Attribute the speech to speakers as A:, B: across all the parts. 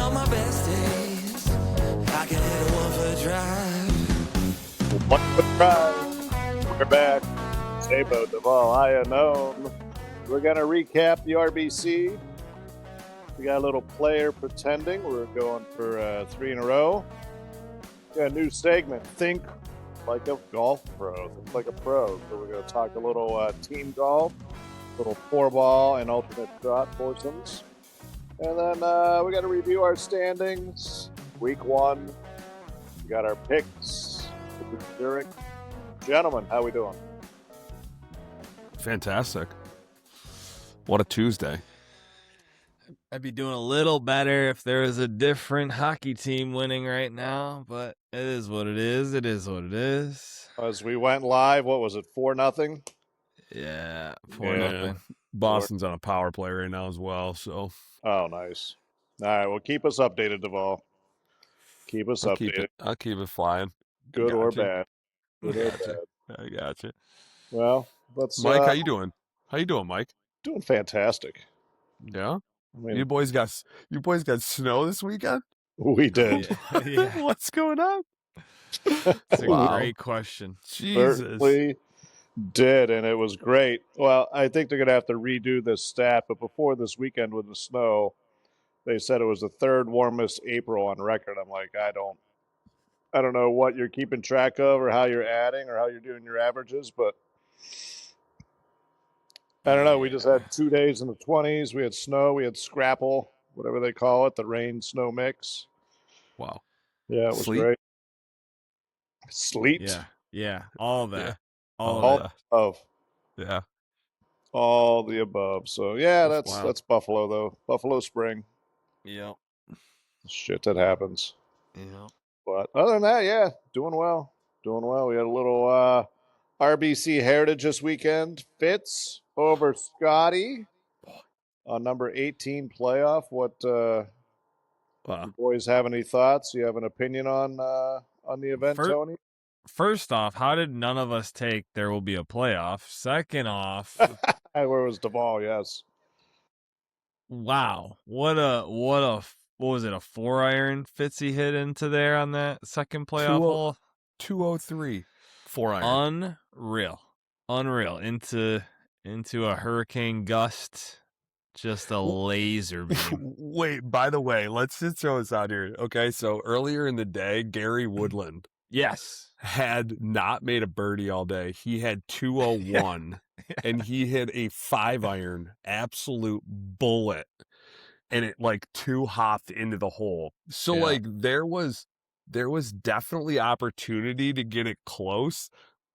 A: on my best days, I can hit a one for drive.
B: One for drive. We're back. Sabo Duvall, I unknown. We're going to recap the RBC. We got a little player pretending. We're going for 3 in a row. We got a new segment. Think like a golf pro. Think like a pro. So we're going to talk a little team golf, little 4-ball and alternate shot foursomes. And then we got to review our standings. Week 1. We got our picks. Zurich. Gentlemen, how we doing?
C: Fantastic. What a Tuesday.
D: I'd be doing a little better if there was a different hockey team winning right now, but it is what it is. It is what it is.
B: As we went live, what was it, 4-0?
D: Yeah,
C: Yeah. Boston's on a power play right now as well, so.
B: Oh, nice. All right, well, keep us updated, Duvall. Keep us updated.
C: I'll keep it flying.
B: Good or
C: Gotcha.
B: bad. Good or bad.
C: I gotcha.
B: Well, let's.
C: Mike, how you doing? How you doing, Mike?
B: Doing fantastic.
C: Yeah.
B: I mean,
C: You boys got snow this weekend?
B: we did.
D: Yeah.
C: What's going on?
D: It's a
C: Wow.
D: great question.
C: Jesus.
B: Certainly did, and it was great. Well, I think they're going to have to redo this stat, but before this weekend with the snow, they said it was the 3rd warmest April on record. I'm like, I don't know what you're keeping track of or how you're adding or how you're doing your averages, but I don't know. We just had 2 days in the 20s. We had snow. We had scrapple, whatever they call it, the rain-snow mix.
C: Wow.
B: Yeah, it was
C: Sleet?
B: great. Sleet?
D: Yeah, all that.
C: Yeah.
D: All
B: All
D: that.
B: of.
C: Yeah.
B: All the above. So, yeah,
C: That's
B: that's
C: wild.
B: Buffalo, though. Buffalo spring.
D: Yep.
B: Shit that happens.
D: Yep.
B: But other than that, yeah, doing well. Doing well. We had a little RBC Heritage this weekend. Fitz over Scottie on number 18 playoff. What
C: Wow.
B: you boys have any thoughts? You have an opinion on the event, Tony?
D: First off, how did none of us take there will be a playoff? Second off,
B: Where was Duvall? Yes.
D: wow. What was it, a 4-iron Fitzy hit into there on that second playoff hole?
C: 203. 4-iron.
D: Unreal. Into a hurricane gust. Just a laser beam.
C: Wait, by the way, let's just throw this out here. Okay, so earlier in the day, Gary Woodland
D: Yes.
C: had not made a birdie all day. He had 201, and he hit a 5-iron, absolute bullet, and it like 2-hopped into the hole. So
D: Yeah.
C: like there was definitely opportunity to get it close,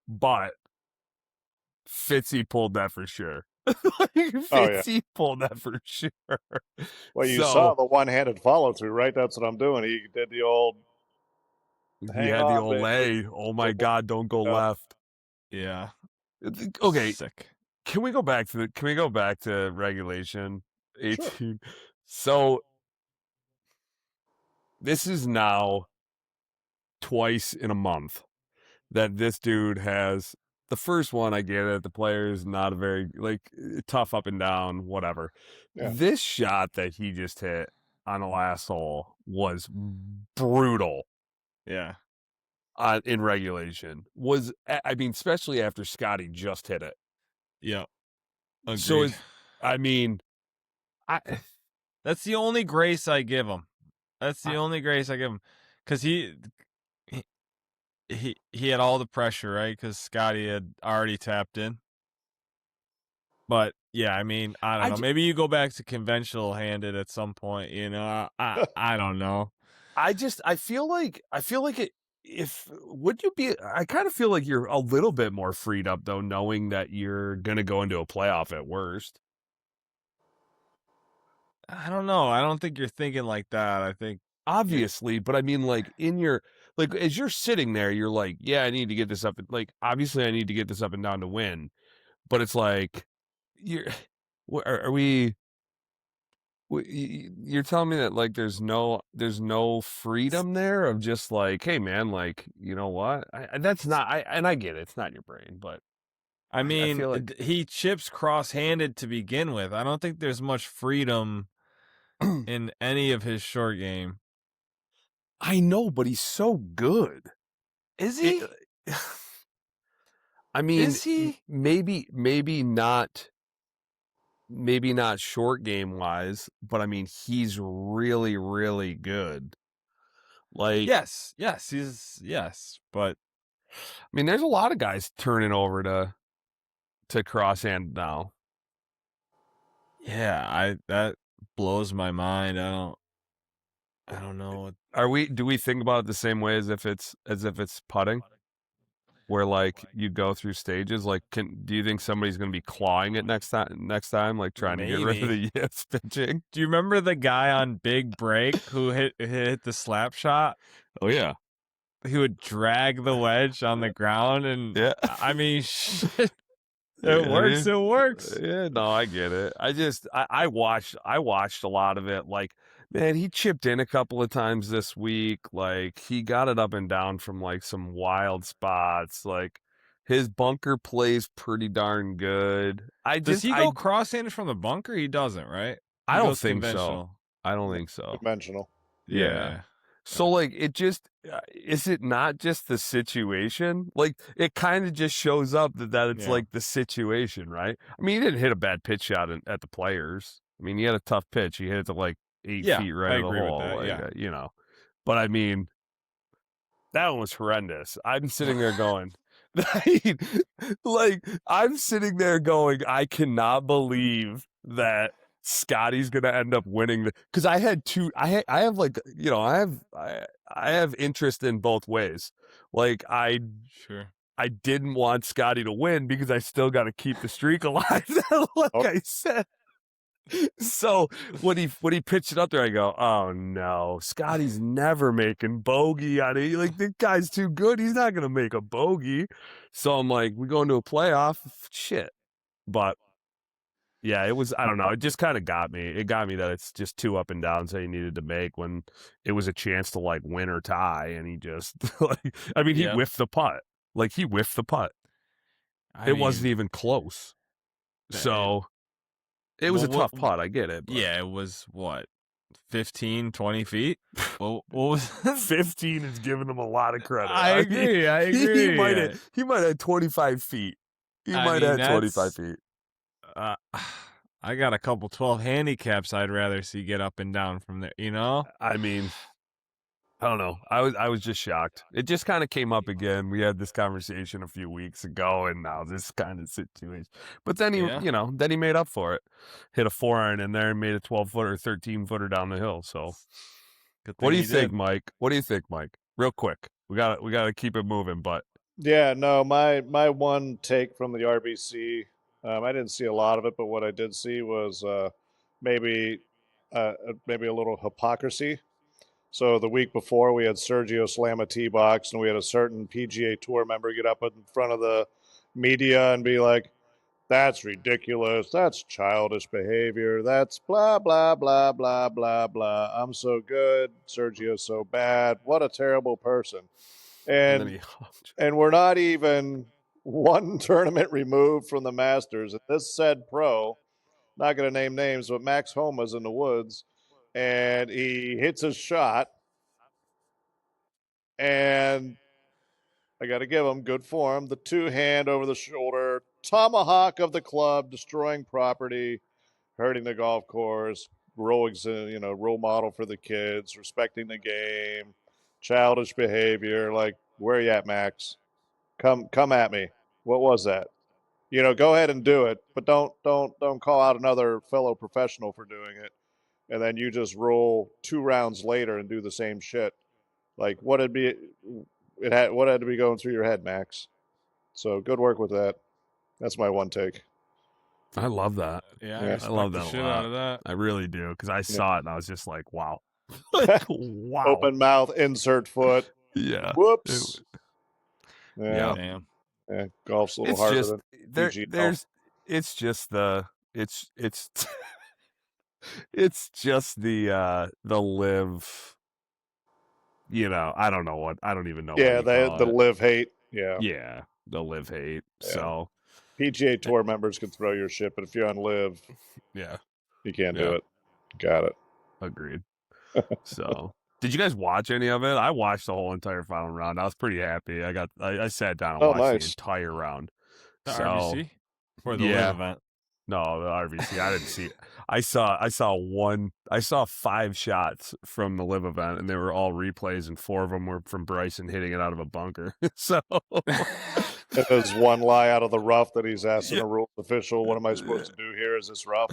C: but Fitzy pulled that for sure. Fitzy pulled that for sure.
B: Well, you saw the one-handed follow-through, right? That's what I'm doing. He did the old...
C: He
B: Hang
C: had the
B: on,
C: old
B: baby.
C: lay. Oh my God! Don't go
B: Yeah.
C: left.
D: Yeah.
C: Okay,
D: Sick.
C: can we go back to regulation 18? So this is now twice in a month that this dude has. The first one, I get it. The player is not a very tough up and down, whatever.
B: Yeah.
C: This shot that he just hit on the last hole was brutal.
D: Yeah.
C: In regulation especially after Scottie just hit it.
D: Yep. Agreed.
C: So
D: that's the only grace I give him. Because he had all the pressure, right? Because Scottie had already tapped in. But yeah, I mean, I don't know. Maybe you go back to conventional handed at some point. You know, I don't know.
C: I feel like it. I kind of feel like you're a little bit more freed up though, knowing that you're gonna go into a playoff at worst.
D: I don't know. I don't think you're thinking like that. I think
C: obviously, but I mean, like in your as you're sitting there, you're like, yeah, I need to get this up. Obviously, I need to get this up and down to win. But it's like, you're telling me that there's no freedom there of just hey man, you know what? That's not. I get it. It's not your brain, but
D: I mean,
C: feel like
D: he chips cross-handed to begin with. I don't think there's much freedom in any of his short game.
C: I know, but he's so good.
D: Is he?
C: I mean,
D: Is he?
C: maybe not short game wise, but I mean, he's really, really good. Like,
D: Yes, but
C: I mean, there's a lot of guys turning over to crosshand now.
D: yeah, that blows my mind. I don't know.
C: Do we think about it the same way as if it's putting? Where like you go through stages, like do you think somebody's going to be clawing it next time, like trying to get rid of the yips pitching?
D: Do you remember the guy on Big Break who hit the slap shot?
C: Oh yeah,
D: he would drag the wedge on the ground, and
C: yeah.
D: I mean, shit, it works. It works.
C: Yeah, no, I get it. I watched a lot of it. Like, man, he chipped in a couple of times this week. Like, he got it up and down from like some wild spots. Like, his bunker plays pretty darn good.
D: Does he go cross-handed from the bunker? He doesn't, right?
C: I don't think so. I don't think so.
B: Conventional.
C: Yeah. So, like, is it not just the situation? Like, it kind of just shows up that it's like the situation, right? I mean, he didn't hit a bad pitch shot at the Players. I mean, he had a tough pitch. He hit it to like 8 feet right in the hole. Like, you know, but I mean, that one was horrendous. I'm sitting there going, I cannot believe that Scottie's gonna end up winning because I have like, you know, I have interest in both ways. Like I didn't want Scottie to win because I still got to keep the streak alive. I said. So when he pitched it up there, I go, oh no, Scottie's never making bogey on it. Like, this guy's too good. He's not gonna make a bogey. So I'm like, we go into a playoff, shit. But yeah, it was, I don't know. It just kind of got me. It got me that it's just 2 up and downs that he needed to make when it was a chance to like win or tie. And he just, like, I mean, he whiffed the putt. Like, he whiffed the putt. It wasn't even close. So it was a tough putt. I get it. But.
D: Yeah, it was what? 15, 20 feet? What was
C: 15 is giving him a lot of credit.
D: I agree.
C: He might have 25 feet. He might have 25 feet.
D: I got a couple 12 handicaps I'd rather see get up and down from there, you know?
C: I mean, I don't know. I was just shocked. It just kind of came up again. We had this conversation a few weeks ago, and now this kind of situation. But then he made up for it. Hit a 4-iron in there and made a 12-footer, 13-footer down the hill. So, what do you think, Mike? What do you think, Mike? Real quick, we got to keep it moving. But
B: yeah, no, my one take from the RBC. I didn't see a lot of it, but what I did see was maybe a little hypocrisy. So the week before, we had Sergio slam a tee box, and we had a certain PGA Tour member get up in front of the media and be like, that's ridiculous. That's childish behavior. That's blah, blah, blah, blah, blah, blah. I'm so good. Sergio's so bad. What a terrible person. And we're not even one tournament removed from the Masters. And this said pro, not going to name names, but Max Homa's in the woods, and he hits his shot, and I got to give him good form. The 2-hand over the shoulder, tomahawk of the club, destroying property, hurting the golf course, role model for the kids, respecting the game, childish behavior. Like, where are you at, Max? Come at me. What was that? Go ahead and do it, but don't call out another fellow professional for doing it, and then you just roll 2 rounds later and do the same shit. Like, what had to be going through your head, Max? So good work with that. That's my one take.
C: I love that.
D: Yeah, I love that shit out of that.
C: I really do, because I saw it and I was just like, wow. Wow.
B: Open mouth, insert foot.
C: Yeah.
B: Whoops.
D: Yeah. Damn.
B: Yeah, golf's a little harder than PG golf.
C: It's just the it's just the live. I don't even know.
B: Yeah, the live hate. Yeah.
C: Yeah, the live hate. Yeah. So
B: PGA Tour members can throw your shit, but if you're on live,
C: yeah,
B: you can't do it. Got it.
C: Agreed. So, did you guys watch any of it? I watched the whole entire final round. I was pretty happy. I sat down and
B: Oh,
C: watched the
B: nice.
C: entire round.
D: The
C: So,
D: RBC or the
C: yeah.
D: live event?
C: No, the RBC. I didn't see it. I saw 5 shots from the live event, and they were all replays, and 4 of them were from Bryson hitting it out of a bunker. So
B: There's one lie out of the rough that he's asking a rules official, what am I supposed to do here? Is this rough?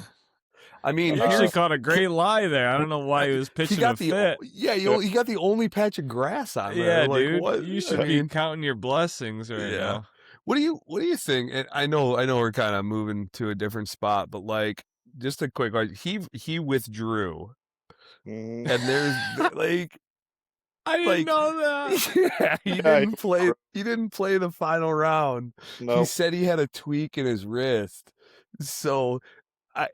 C: I mean,
D: He actually caught a great lie there. I don't know why he was pitching a fit.
C: He got the only patch of grass on there.
D: Yeah,
C: like,
D: dude.
C: What?
D: You should be counting your blessings right now.
C: What do you think? And I know we're kind of moving to a different spot, but like just a quick he withdrew.
B: Mhm.
C: And there's like
D: I didn't know that.
C: Yeah, he didn't play the final round.
B: Nope.
C: He said he had a tweak in his wrist. So I've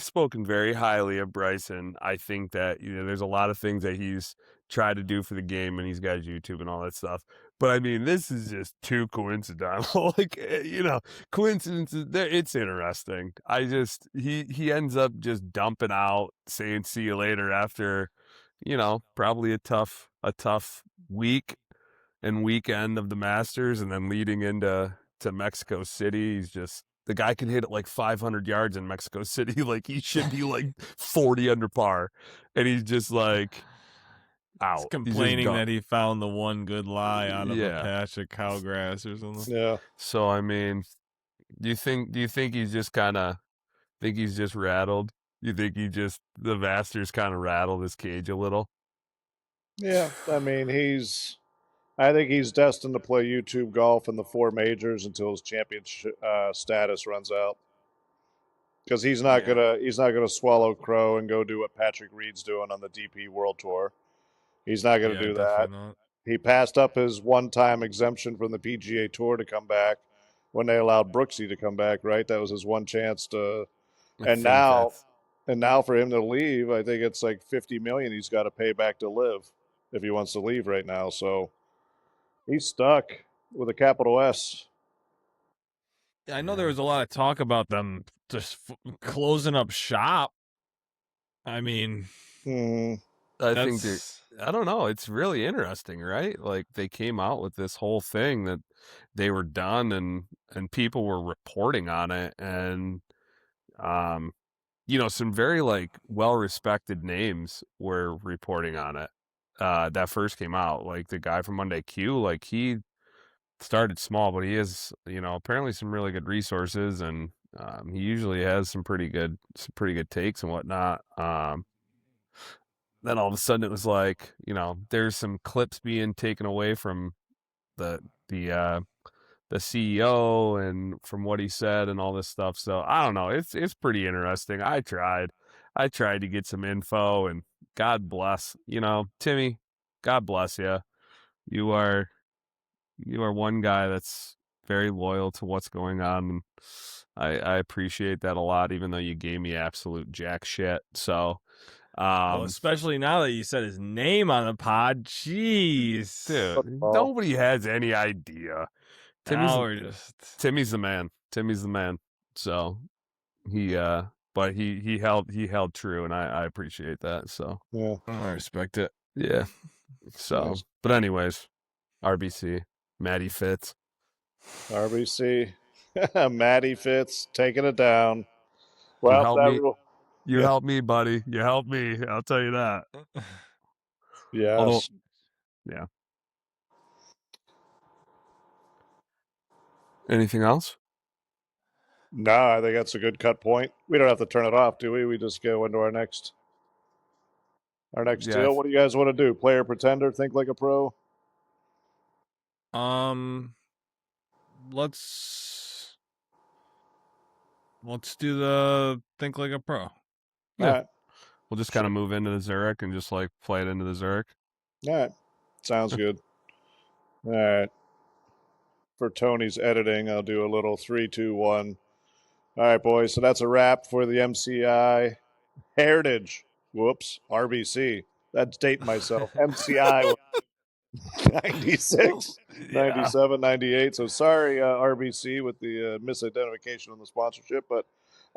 C: spoken very highly of Bryson. I think that there's a lot of things that he's tried to do for the game, and he's got his YouTube and all that stuff. But I mean, this is just too coincidental. Like coincidences. It's interesting. He ends up just dumping out, saying "see you later" after, probably a tough week and weekend of the Masters, and then leading into Mexico City. He's just, the guy can hit it like 500 yards in Mexico City. Like he should be like 40 under par, and he's just like out.
D: He's complaining that he found the one good lie out of a patch of cow grass or something.
B: Yeah.
C: So I mean, do you think he's just rattled? You think the Masters kind of rattled his cage a little?
B: Yeah, I mean I think he's destined to play YouTube golf in the 4 majors until his championship status runs out. Because he's not gonna swallow crow and go do what Patrick Reed's doing on the DP World Tour. He's not gonna do that.
D: Not.
B: He passed up his one-time exemption from the PGA Tour to come back when they allowed Brooksy to come back. Right, that was his one chance to. And now for him to leave, I think it's like $50 million he's got to pay back to live if he wants to leave right now. So he's stuck with a capital S.
D: I know there was a lot of talk about them just closing up shop. I mean,
C: I don't know. It's really interesting, right? Like they came out with this whole thing that they were done, and people were reporting on it, and some very like well-respected names were reporting on it. That first came out, like the guy from Monday Q, like he started small, but he has, apparently some really good resources, and he usually has some pretty good takes and whatnot. Then all of a sudden it was like, there's some clips being taken away from the CEO and from what he said and all this stuff. So I don't know. It's pretty interesting. I tried to get some info, and God bless, Timmy, God bless you. You are one guy that's very loyal to what's going on, and I appreciate that a lot, even though you gave me absolute jack shit. So,
D: especially now that you said his name on the pod, jeez,
C: dude, nobody has any idea. Timmy's the man. Timmy's the man. So but he held true, and I appreciate that. So
B: yeah,
D: I respect it.
C: Yeah. So,
B: nice.
C: But anyways, RBC, Matty Fitz.
B: RBC, Matty Fitz taking it down. Well,
C: you helped me, buddy. You helped me. I'll tell you that.
B: Yes.
C: Yeah. Anything else?
B: No, I think that's a good cut point. We don't have to turn it off, do we? We just go into our next deal. What do you guys want to do? Player pretender, think like a pro?
D: Let's do the think like a pro.
C: Yeah. Right. We'll just kind of move into the Zurich and just like play it into the Zurich.
B: All right. Sounds good. All right. For Tony's editing, I'll do a little 3, 2, 1. All right, boys. So that's a wrap for the MCI Heritage. Whoops. RBC. That's dating myself. MCI 96, 97, 98. So sorry, RBC, with the misidentification on the sponsorship. But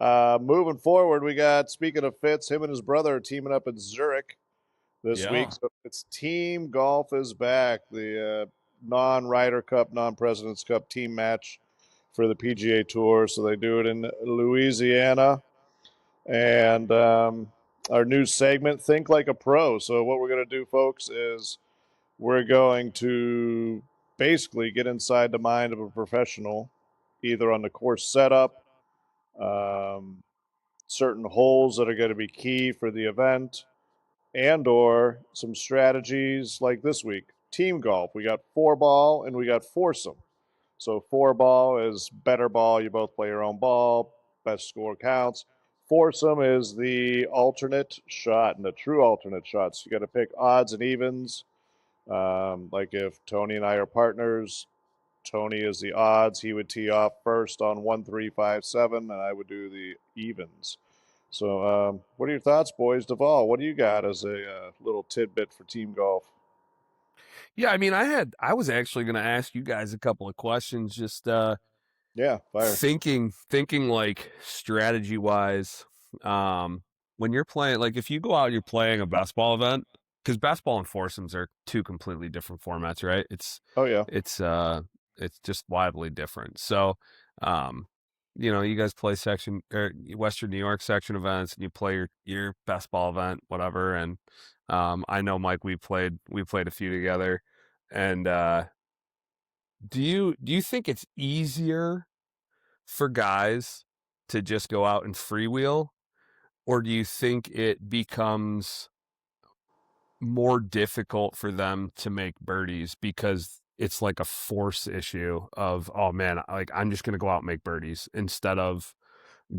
B: Moving forward, we got, speaking of Fitz, him and his brother are teaming up in Zurich this week.
D: Yeah.
B: So it's Team Golf is back. The non-Ryder Cup, non-President's Cup team match for the PGA Tour. So they do it in Louisiana. And our new segment, Think Like a Pro. So what we're going to do, folks, is we're going to basically get inside the mind of a professional, either on the course setup, um, certain holes that are going to be key for the event, and or some strategies like this week. Team golf, we got 4-ball and we got foursome. So 4-ball is better ball, you both play your own ball, best score counts. Foursome is the alternate shot and the true alternate shots. You got to pick odds and evens. Like if Tony and I are partners, Tony is the odds. He would tee off first on 1, 3, 5, 7, and I would do the evens. So, what are your thoughts, boys? Duvall, what do you got as a little tidbit for team golf?
C: Yeah, I mean, I was actually going to ask you guys a couple of questions, just
B: Yeah, fire.
C: thinking like strategy wise. When you're playing, like if you go out and you're playing a best ball event, because best ball and foursomes are two completely different formats, right?
B: Oh yeah.
C: It's just wildly different. So, you guys play section or Western New York section events, and you play your best ball event, whatever. And I know Mike, we played a few together. And do you think it's easier for guys to just go out and freewheel, or do you think it becomes more difficult for them to make birdies because it's like a force issue of, oh man, like I'm just going to go out and make birdies instead of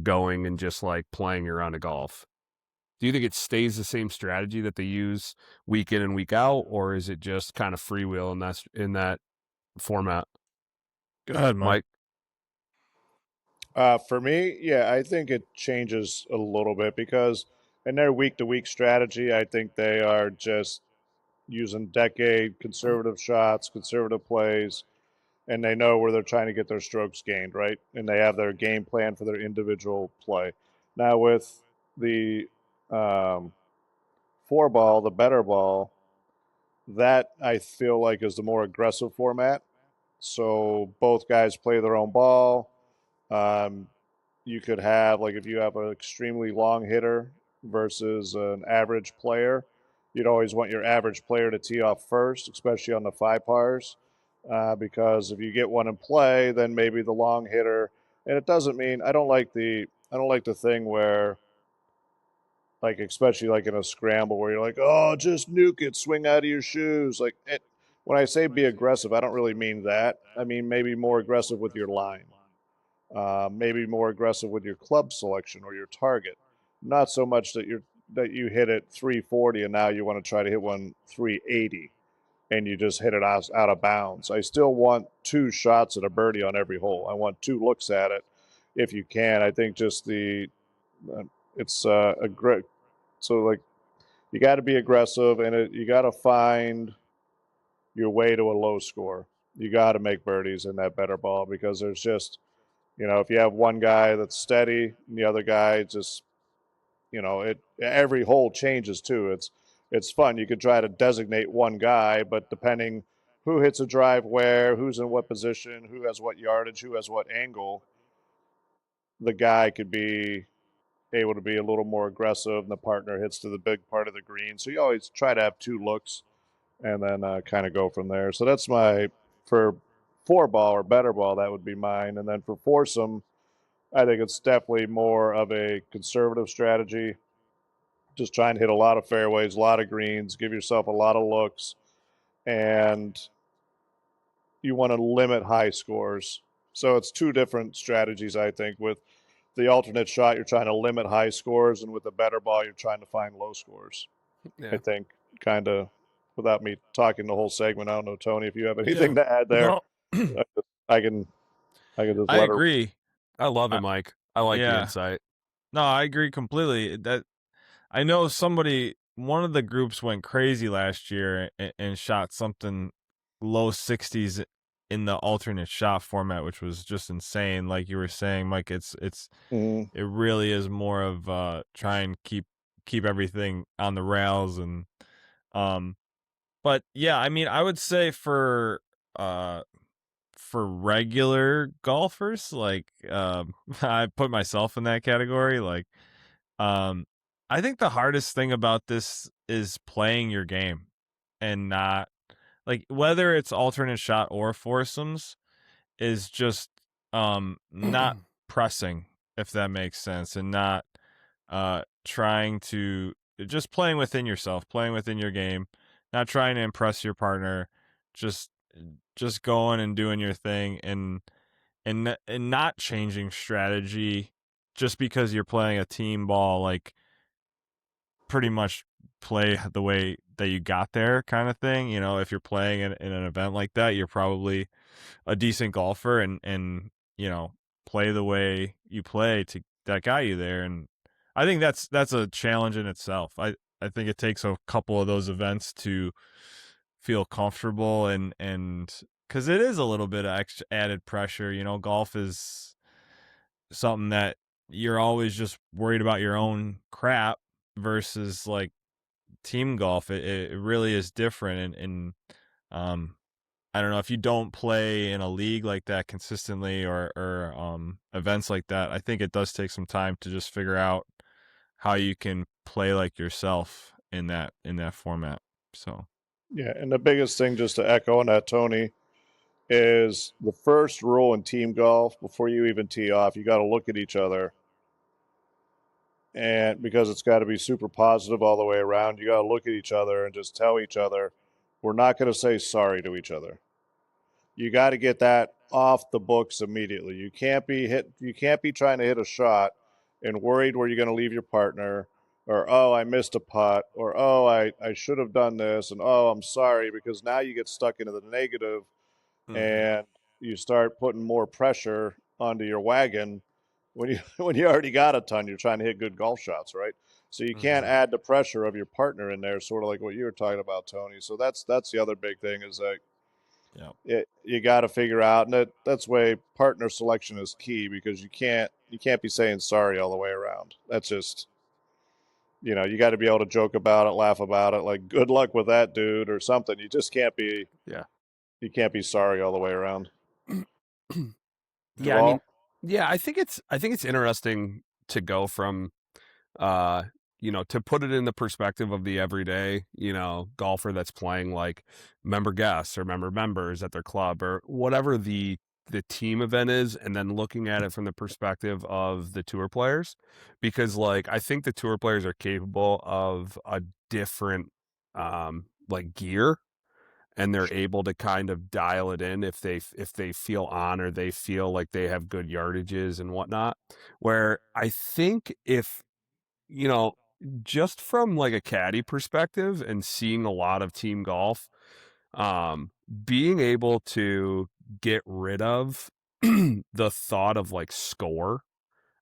C: going and just like playing your round of golf? Do you think it stays the same strategy that they use week in and week out, or is it just kind of freewheel in that format?
D: Go ahead, Mike.
C: Mike?
B: For me, yeah, I think it changes a little bit because in their week to week strategy, I think they are just using decade conservative shots, conservative plays, and they know where they're trying to get their strokes gained, right? And they have their game plan for their individual play. Now, with the 4-ball, the better ball, that I feel like is the more aggressive format. So both guys play their own ball. Um, you could have, like, if you have an extremely long hitter versus an average player, you'd always want your average player to tee off first, especially on the 5 pars, because if you get one in play, then maybe the long hitter. And it doesn't mean I don't like the thing where, like, especially like in a scramble where you're like, oh, just nuke it, swing out of your shoes. Like it, when I say be aggressive, I don't really mean that. I mean maybe more aggressive with your line, maybe more aggressive with your club selection or your target. Not so much that you hit it 340 and now you want to try to hit one 380 and you just hit it out of bounds. I still want 2 shots at a birdie on every hole. I want 2 looks at it if you can. I think just it's a great. So like you got to be aggressive and you got to find your way to a low score. You got to make birdies in that better ball because there's just, if you have one guy that's steady and the other guy just, every hole changes too. It's fun. You could try to designate one guy, but depending who hits a drive where, who's in what position, who has what yardage, who has what angle, the guy could be able to be a little more aggressive and the partner hits to the big part of the green. So you always try to have 2 looks and then kind of go from there. So that's for 4-ball or better ball, that would be mine. And then for foursome, I think it's definitely more of a conservative strategy. Just try and hit a lot of fairways, a lot of greens, give yourself a lot of looks, and you want to limit high scores. So it's 2 different strategies, I think. With the alternate shot, you're trying to limit high scores, and with the better ball, you're trying to find low scores.
C: Yeah.
B: I think, kind of, without me talking the whole segment. I don't know, Tony, if you have anything to add there.
D: No.
B: I can just
D: I
B: let her.
D: agree.
C: I love it, Mike. I like the
D: Yeah.
C: insight.
D: No, I agree completely. That I know one of the groups went crazy last year and shot something low 60s in the alternate shot format, which was just insane. Like you were saying, Mike,
B: Mhm.
D: it really is more of try and keep everything on the rails. And but yeah, I mean, I would say for regular golfers, like I put myself in that category. Like I think the hardest thing about this is playing your game and not, like, whether it's alternate shot or foursomes, is just not pressing, if that makes sense, and not trying to, just playing within yourself, playing within your game, not trying to impress your partner, just just going and doing your thing, and not changing strategy just because you're playing a team ball. Like, pretty much play the way that you got there, kind of thing. You know, if you're playing in an event like that, you're probably a decent golfer, and play the way you play to that got you there. And I think that's a challenge in itself. I think it takes a couple of those events to feel comfortable, and because it is a little bit of extra added pressure. Golf is something that you're always just worried about your own crap versus like team golf. It really is different. And um I don't know, if you don't play in a league like that consistently, or events like that, I think it does take some time to just figure out how you can play like yourself in that format. So
B: Yeah, and the biggest thing, just to echo on that, Tony, is the first rule in team golf before you even tee off, you got to look at each other, and because it's got to be super positive all the way around, you got to look at each other and just tell each other, we're not going to say sorry to each other. You got to get that off the books immediately. You can't be trying to hit a shot and worried where you're going to leave your partner, or oh, I missed a putt, or oh, I should have done this, and oh, I'm sorry, because now you get stuck into the negative, and you start putting more pressure onto your wagon when you when you already got a ton. You're trying to hit good golf shots, right? So you can't add the pressure of your partner in there, sort of like what you were talking about, Tony. So that's the other big thing, is that you got to figure out, and that's way partner selection is key, because you can't be saying sorry all the way around. That's just, you got to be able to joke about it, laugh about it, like good luck with that, dude, or something. You just can't be
C: Yeah.
B: you can't be sorry all the way around.
C: Yeah, I
B: Duvall?
C: mean, yeah, I think it's interesting to go from uh to put it in the perspective of the everyday, golfer that's playing like member guests or member members at their club or whatever the team event is, and then looking at it from the perspective of the tour players, because like I think the tour players are capable of a different like gear, and they're able to kind of dial it in if they feel on, or they feel like they have good yardages and whatnot. Where I think if you know, just from like a caddy perspective and seeing a lot of team golf, being able to get rid of the thought of like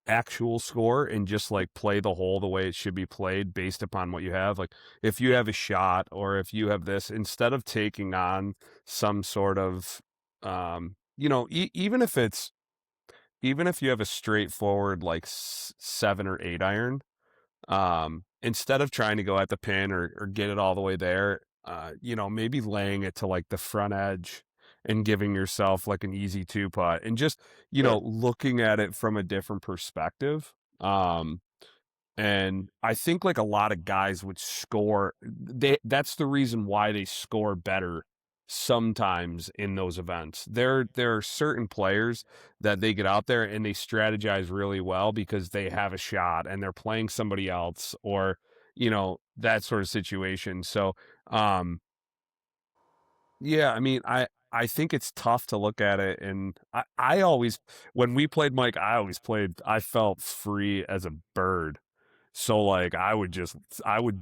C: actual score, and just like play the hole the way it should be played based upon what you have. Like if you have a shot, or if you have this, instead of taking on some sort of, even if you have a straightforward like 7 or 8 iron, instead of trying to go at the pin, or get it all the way there, maybe laying it to like the front edge and giving yourself like an easy 2 putt, and just,
B: Sure.
C: looking at it from a different perspective. And I think like a lot of guys would score. That's the reason why they score better sometimes in those events. There are certain players that they get out there and they strategize really well because they have a shot and they're playing somebody else, or that sort of situation. So yeah, I mean, I think it's tough to look at it, and I always, when we played, Mike, I felt free as a bird. So like I would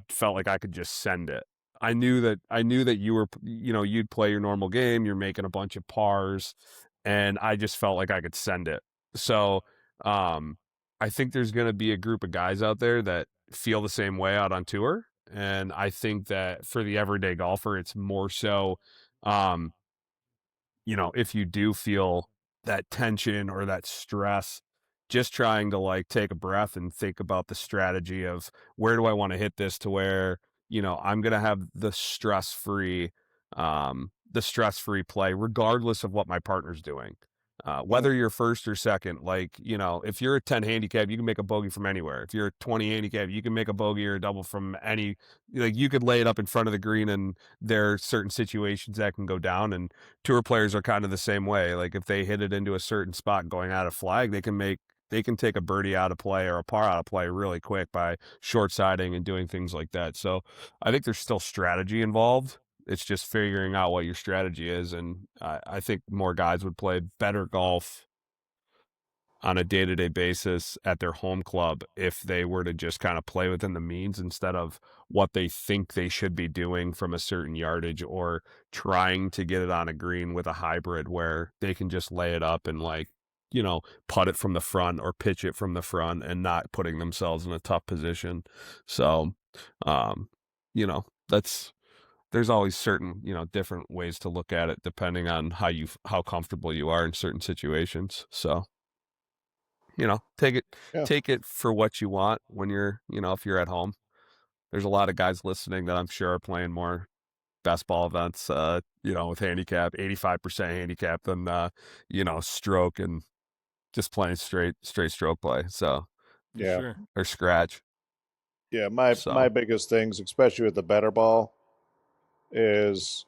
C: felt like I could just send it. I knew that you were, you'd play your normal game, you're making a bunch of pars, and I just felt like I could send it. So um I think there's going to be a group of guys out there that feel the same way out on tour, and I think that for the everyday golfer it's more so um if you do feel that tension or that stress, just trying to like take a breath and think about the strategy of where do I want to hit this to where, I'm going to have the stress-free play regardless of what my partner's doing. Whether you're first or second, like, if you're a 10 handicap, you can make a bogey from anywhere. If you're a 20 handicap, you can make a bogey or a double from any, like you could lay it up in front of the green, and there are certain situations that can go down, and tour players are kind of the same way. Like if they hit it into a certain spot going out of flag, they can take a birdie out of play or a par out of play really quick by short siding and doing things like that. So I think there's still strategy involved. It's just figuring out what your strategy is. And I think more guys would play better golf on a day-to-day basis at their home club if they were to just kind of play within the means instead of what they think they should be doing from a certain yardage, or trying to get it on a green with a hybrid where they can just lay it up and like, putt it from the front or pitch it from the front and not putting themselves in a tough position. So, there's always certain, different ways to look at it depending on how comfortable you are in certain situations. So, take it for what you want when you're, if you're at home. There's a lot of guys listening that I'm sure are playing more best ball events, with handicap, 85% handicap than, stroke, and just playing straight stroke play. So,
B: Yeah.
D: Sure.
C: or scratch.
B: Yeah. My biggest things, especially with the better ball, is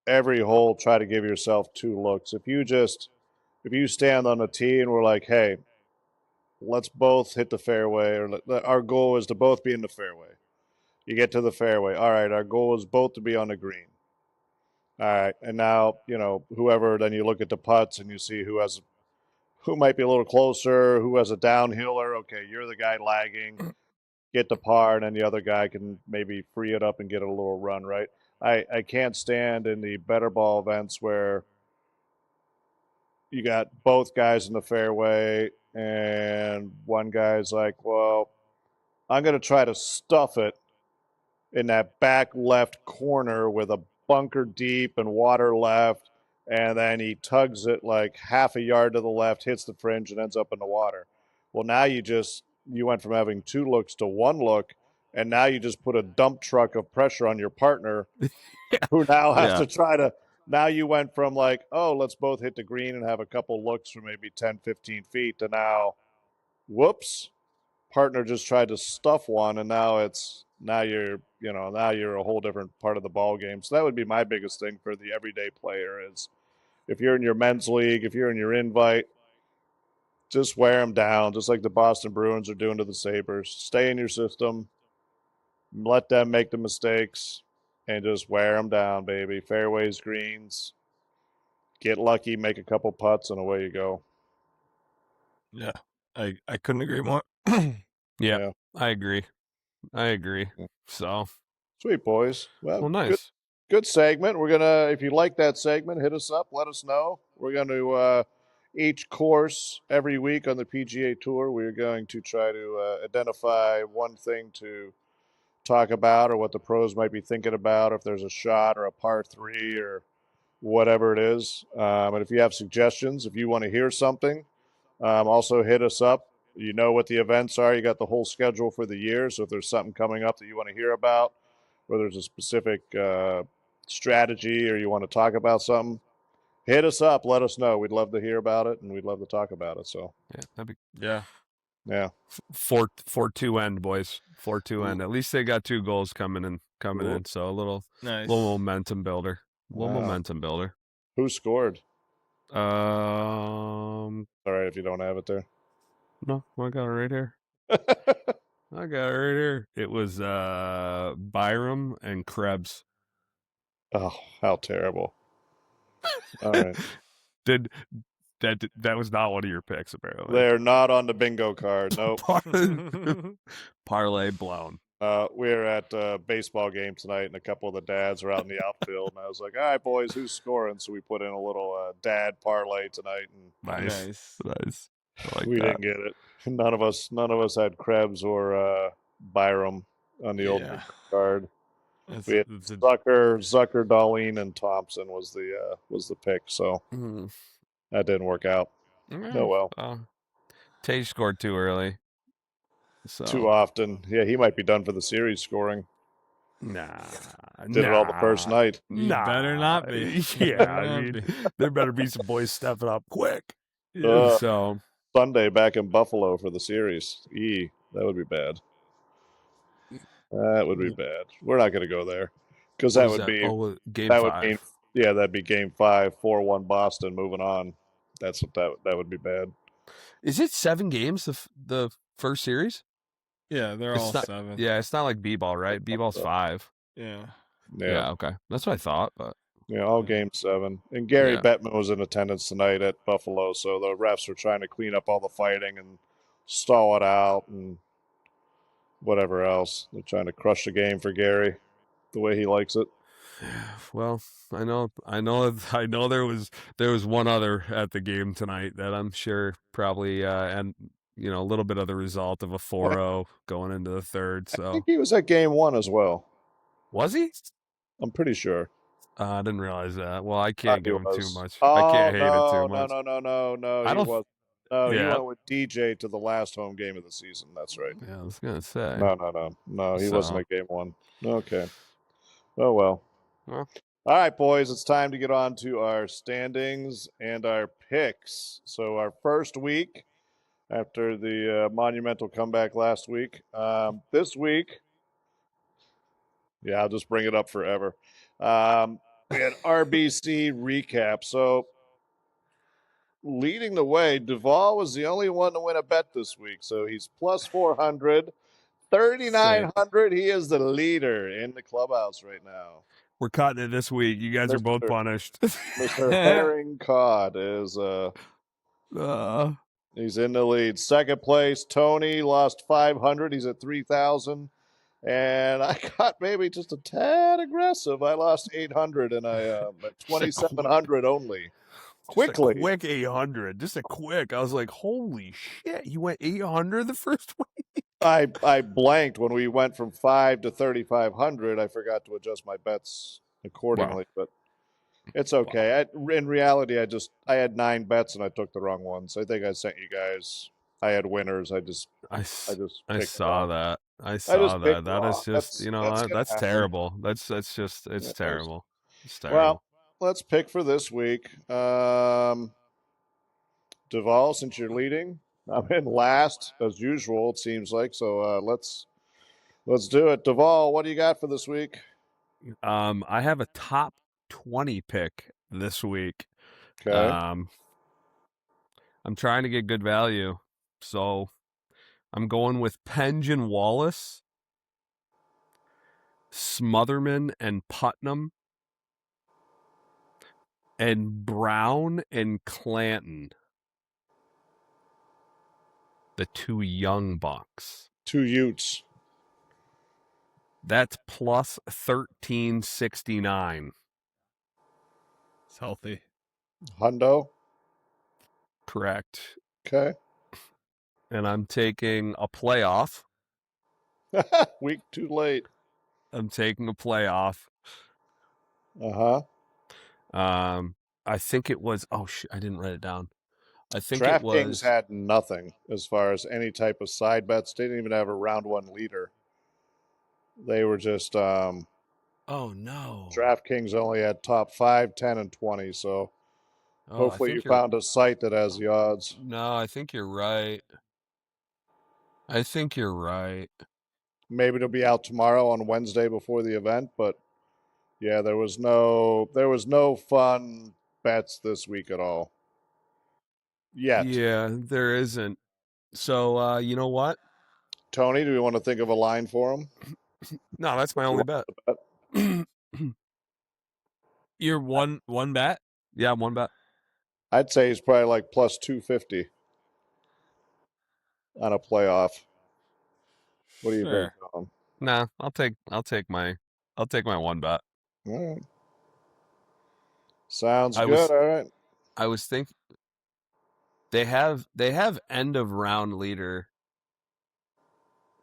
B: every hole try to give yourself 2 looks. If you stand on a tee and we're like, hey, let's both hit the fairway, or our goal is to both be in the fairway. You get to the fairway. All right, our goal is both to be on the green. All right, and now, whoever, then you look at the putts and you see who might be a little closer, who has a downhiller. Okay, you're the guy lagging. Get the par, and then the other guy can maybe free it up and get a little run, right? I can't stand in the better ball events where you got both guys in the fairway and one guy's like, well, I'm going to try to stuff it in that back left corner with a bunker deep and water left. And then he tugs it like half a yard to the left, hits the fringe, and ends up in the water. Well, now you went from having 2 looks to 1 look, and now you just put a dump truck of pressure on your partner who now has to try to. Now you went from like, oh, let's both hit the green and have a couple looks for maybe 10, 15 feet to now, whoops, partner just tried to stuff one, and now you're a whole different part of the ball game. So that would be my biggest thing for the everyday player is if you're in your men's league, if you're in your invite, just wear them down, just like the Boston Bruins are doing to the Sabres. Stay in your system, let them make the mistakes, and just wear them down, baby. Fairways, greens, get lucky, make a couple putts, and away you go.
D: Yeah, I couldn't agree more.
C: Yeah, I agree.
B: Yeah.
C: So
B: Sweet, boys. Well,
C: nice.
B: Good segment. We're gonna, if you like that segment, hit us up. Let us know. We're going to each course every week on the PGA Tour. We're going to try to identify one thing to talk about, or what the pros might be thinking about, if there's a shot or a par 3 or whatever it is. And if you have suggestions, if you want to hear something, also hit us up. You know what the events are. You got the whole schedule for the year. So if there's something coming up that you want to hear about, whether there's a specific strategy or you want to talk about something, hit us up. Let us know. We'd love to hear about it, and we'd love to talk about it. So
C: Yeah, that'd be
B: yeah.
C: 4-2 end, boys. 4-2 end. At least they got 2 goals coming in. So a little momentum builder. Momentum builder.
B: Who scored?
C: All
B: right if you don't have it there.
C: No, I got it right here. I got it right here. It was Byram and Krebs.
B: Oh, how terrible. All right.
C: That was not one of your picks, apparently.
B: They're not on the bingo card. Nope.
C: Parlay blown.
B: We're at a baseball game tonight, and a couple of the dads are out in the outfield. And I was like, all right, boys, who's scoring? So we put in a little dad parlay tonight. And
C: Nice. Like
B: we didn't get it. None of us had Krebs or Byram on the old card. We had Zucker, Darlene, and Thompson was the pick. So that didn't work out. Oh well.
C: Tage scored too early. So
B: Too often. Yeah, he might be done for the series scoring.
C: Nah.
B: Did it all the first night.
D: You better not be.
C: Yeah, I mean, there better be some boys stepping up quick.
B: Yeah.
C: So
B: Sunday back in Buffalo for the series. That would be bad. That would be bad. We're not going to go there because that would be
C: game
B: that
C: 5.
B: would mean that'd be game 5, 4-1 Boston. Moving on. That's what that would be bad.
C: Is it 7 games the first series?
D: Yeah, they're all 7.
C: Yeah, it's not like B-ball, right? B-ball's 5.
D: Yeah.
C: Yeah, okay. That's what I thought, but
B: all game 7. And Gary Bettman was in attendance tonight at Buffalo, so the refs are trying to clean up all the fighting and stall it out and whatever else. They're trying to crush the game for Gary the way he likes it.
C: Well, I know there was one other at the game tonight that I'm sure probably and a little bit of the result of a 4-0 going into the third. So
B: I think he was at game 1 as well.
C: Was he?
B: I'm pretty sure.
C: I didn't realize that. Well, I can't give him too much.
B: Oh,
C: I can't hate it too much.
B: No. He wasn't. No, he went with DJ to the last home game of the season. That's right.
C: Yeah, I was gonna say.
B: No. He wasn't at game 1. Okay. Oh well. All right, boys. It's time to get on to our standings and our picks. So our first week after the monumental comeback last week. This week, I'll just bring it up forever. We had RBC recap. So leading the way, Duvall was the only one to win a bet this week. So he's plus 400, 3,900. He is the leader in the clubhouse right now.
C: We're cutting it this week. You guys are both punished.
B: Mr. Herring Cod is he's in the lead. Second place, Tony lost 500. He's at 3,000. And I got maybe just a tad aggressive. I lost 800 and I at 2,700 only. Quickly.
C: Quick 800. Just a quick. I was like, holy shit. You went 800 the first week?
B: I blanked when we went from 5 to 3,500. I forgot to adjust my bets accordingly, but it's okay. In reality, I had 9 bets and I took the wrong ones. I think I sent you guys. I had winners. I
C: saw that. I saw that. That is just, that's terrible. It's terrible. It's terrible.
B: Well, let's pick for this week. Duvall, since you're leading, I'm in last as usual. It seems like so. Let's do it. Duvall, what do you got for this week?
C: I have a top 20 pick this week.
B: Okay.
C: I'm trying to get good value, so I'm going with Penge and Wallace, Smotherman and Putnam, and Brown and Clanton. The 2 young bucks.
B: 2 Utes.
C: That's plus 1369.
D: It's healthy.
B: Hundo.
C: Correct.
B: Okay.
C: And I'm taking a playoff.
B: Week too late.
C: I'm taking a playoff. I think it was. I didn't write it down. I think it was.
B: DraftKings had nothing as far as any type of side bets. They didn't even have a round 1 leader. They were just.
C: Oh no.
B: DraftKings only had top 5, 10, and 20. So hopefully you found a site that has the odds.
C: No, I think you're right. Maybe
B: it'll be out tomorrow on Wednesday before the event, but yeah, there was no fun bets this week at all. Yet.
C: Yeah, there isn't. So you know what?
B: Tony, do we want to think of a line for him?
C: No, that's my only bet.
D: You're one bet?
C: Yeah, 1 bet.
B: I'd say he's probably like plus 250 on a playoff. What do you think, Tom?
C: Nah, I'll take my 1 bet.
B: All right. Sounds good. All right.
C: I was thinking they have end of round leader.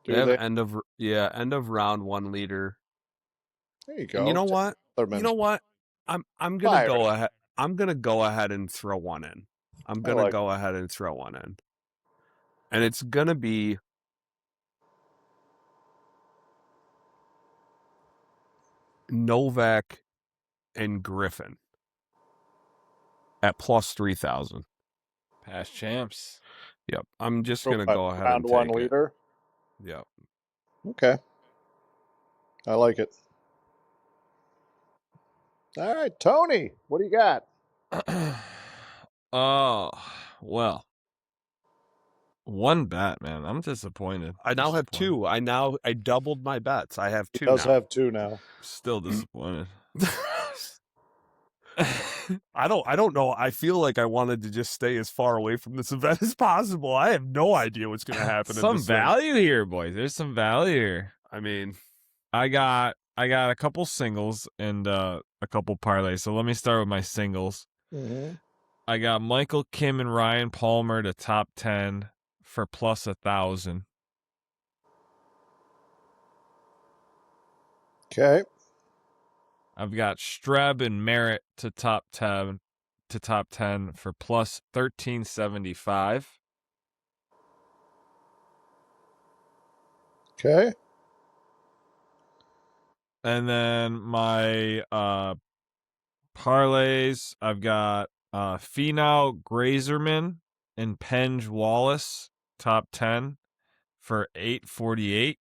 C: They have end of round 1 leader
B: There you go.
C: And you know what?
B: Letterman's
C: You know what? I'm gonna
B: Fire.
C: go ahead. I'm gonna go ahead and throw one in. I'm gonna
B: like
C: go ahead and throw one in. And it's gonna be Novak and Griffin at plus 3,000.
D: Past champs.
C: Yep. I'm just
B: for
C: gonna
B: what,
C: go ahead
B: round
C: and
B: one
C: take it.
B: leader.
C: Yep.
B: Okay. I like it. All right, Tony, what do you got?
D: Oh, well. One bet, man. I'm disappointed.
C: I now have
D: Disappointed.
C: two. I doubled my bets. I have
B: He
C: two
B: does
C: now.
B: have two now.
D: Still disappointed.
C: I don't know. I feel like I wanted to just stay as far away from this event as possible. I have no idea what's going to happen.
D: Some
C: in this thing.
D: value here, boys. There's some value here.
C: I mean,
D: I got a couple singles and a couple parlays. So let me start with my singles.
B: Mm-hmm.
D: I got Michael Kim and Ryan Palmer to top 10 for plus 1,000.
B: Okay.
D: I've got Streb and Merritt to top 10 for plus 1,375.
B: Okay.
D: And then my parlays, I've got Finau Grazerman and Penge Wallace top 10 for 848.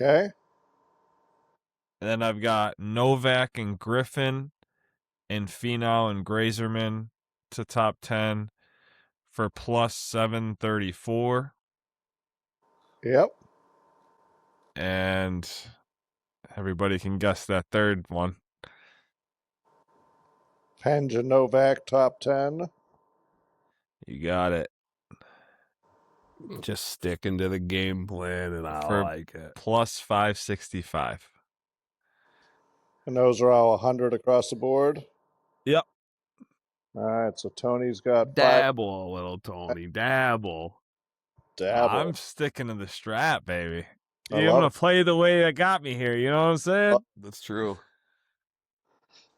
B: Okay.
D: And then I've got Novak and Griffin and Finau and Grazerman to top 10 for plus 734.
B: Yep.
D: And everybody can guess that third one.
B: Penge and Novak top 10.
D: You got it.
C: just sticking to the game plan, and I
D: For
C: like it.
D: Plus 565.
B: And those are all 100 across the board.
D: Yep.
B: All right, so Tony's got
C: Dabble a little, Tony. Dabble.
B: Dabble.
D: I'm sticking to the strap, baby.
B: I
D: You're
B: love
D: going to play the way that got me here. You know what I'm saying?
C: That's true.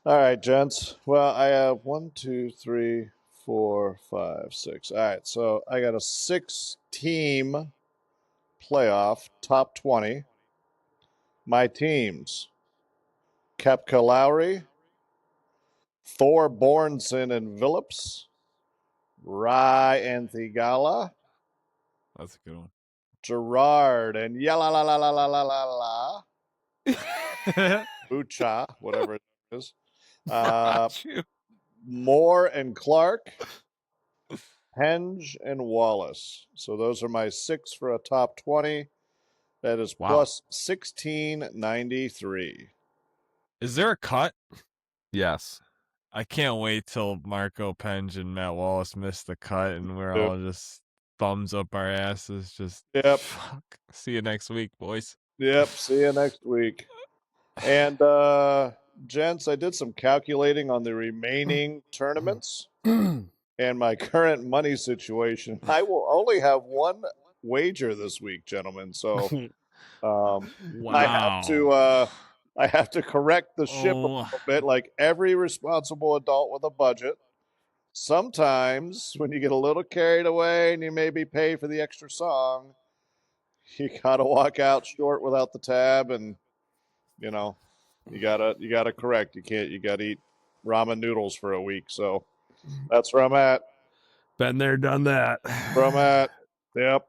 B: All right, gents. Well, I have 1, 2, 3, 4, 5, 6. All right, so I got a 6-team playoff, top 20. My teams: Kepka Lowry, Thor Bornson and Phillips, Rye and Thigala,
D: That's a good one.
B: Gerard and Yala la la la la la la la, Bucha, whatever it is. Moore and Clark, Henge and Wallace. So those are my 6 for a top 20. That is plus 1693.
D: Is there a cut?
C: Yes.
D: I can't wait till Marco Penge and Matt Wallace miss the cut and we're all just thumbs up our asses. Just fuck. See you next week, boys.
B: Yep. See you next week. And gents, I did some calculating on the remaining tournaments and my current money situation. I will only have one wager this week, gentlemen. So
C: Wow.
B: I have to correct the ship a little bit, like every responsible adult with a budget. Sometimes when you get a little carried away and you maybe pay for the extra song, you gotta walk out short without the tab, and you know, you gotta correct. You gotta eat ramen noodles for a week. So that's where I'm at.
C: Been there, done that.
B: Where I'm at. Yep.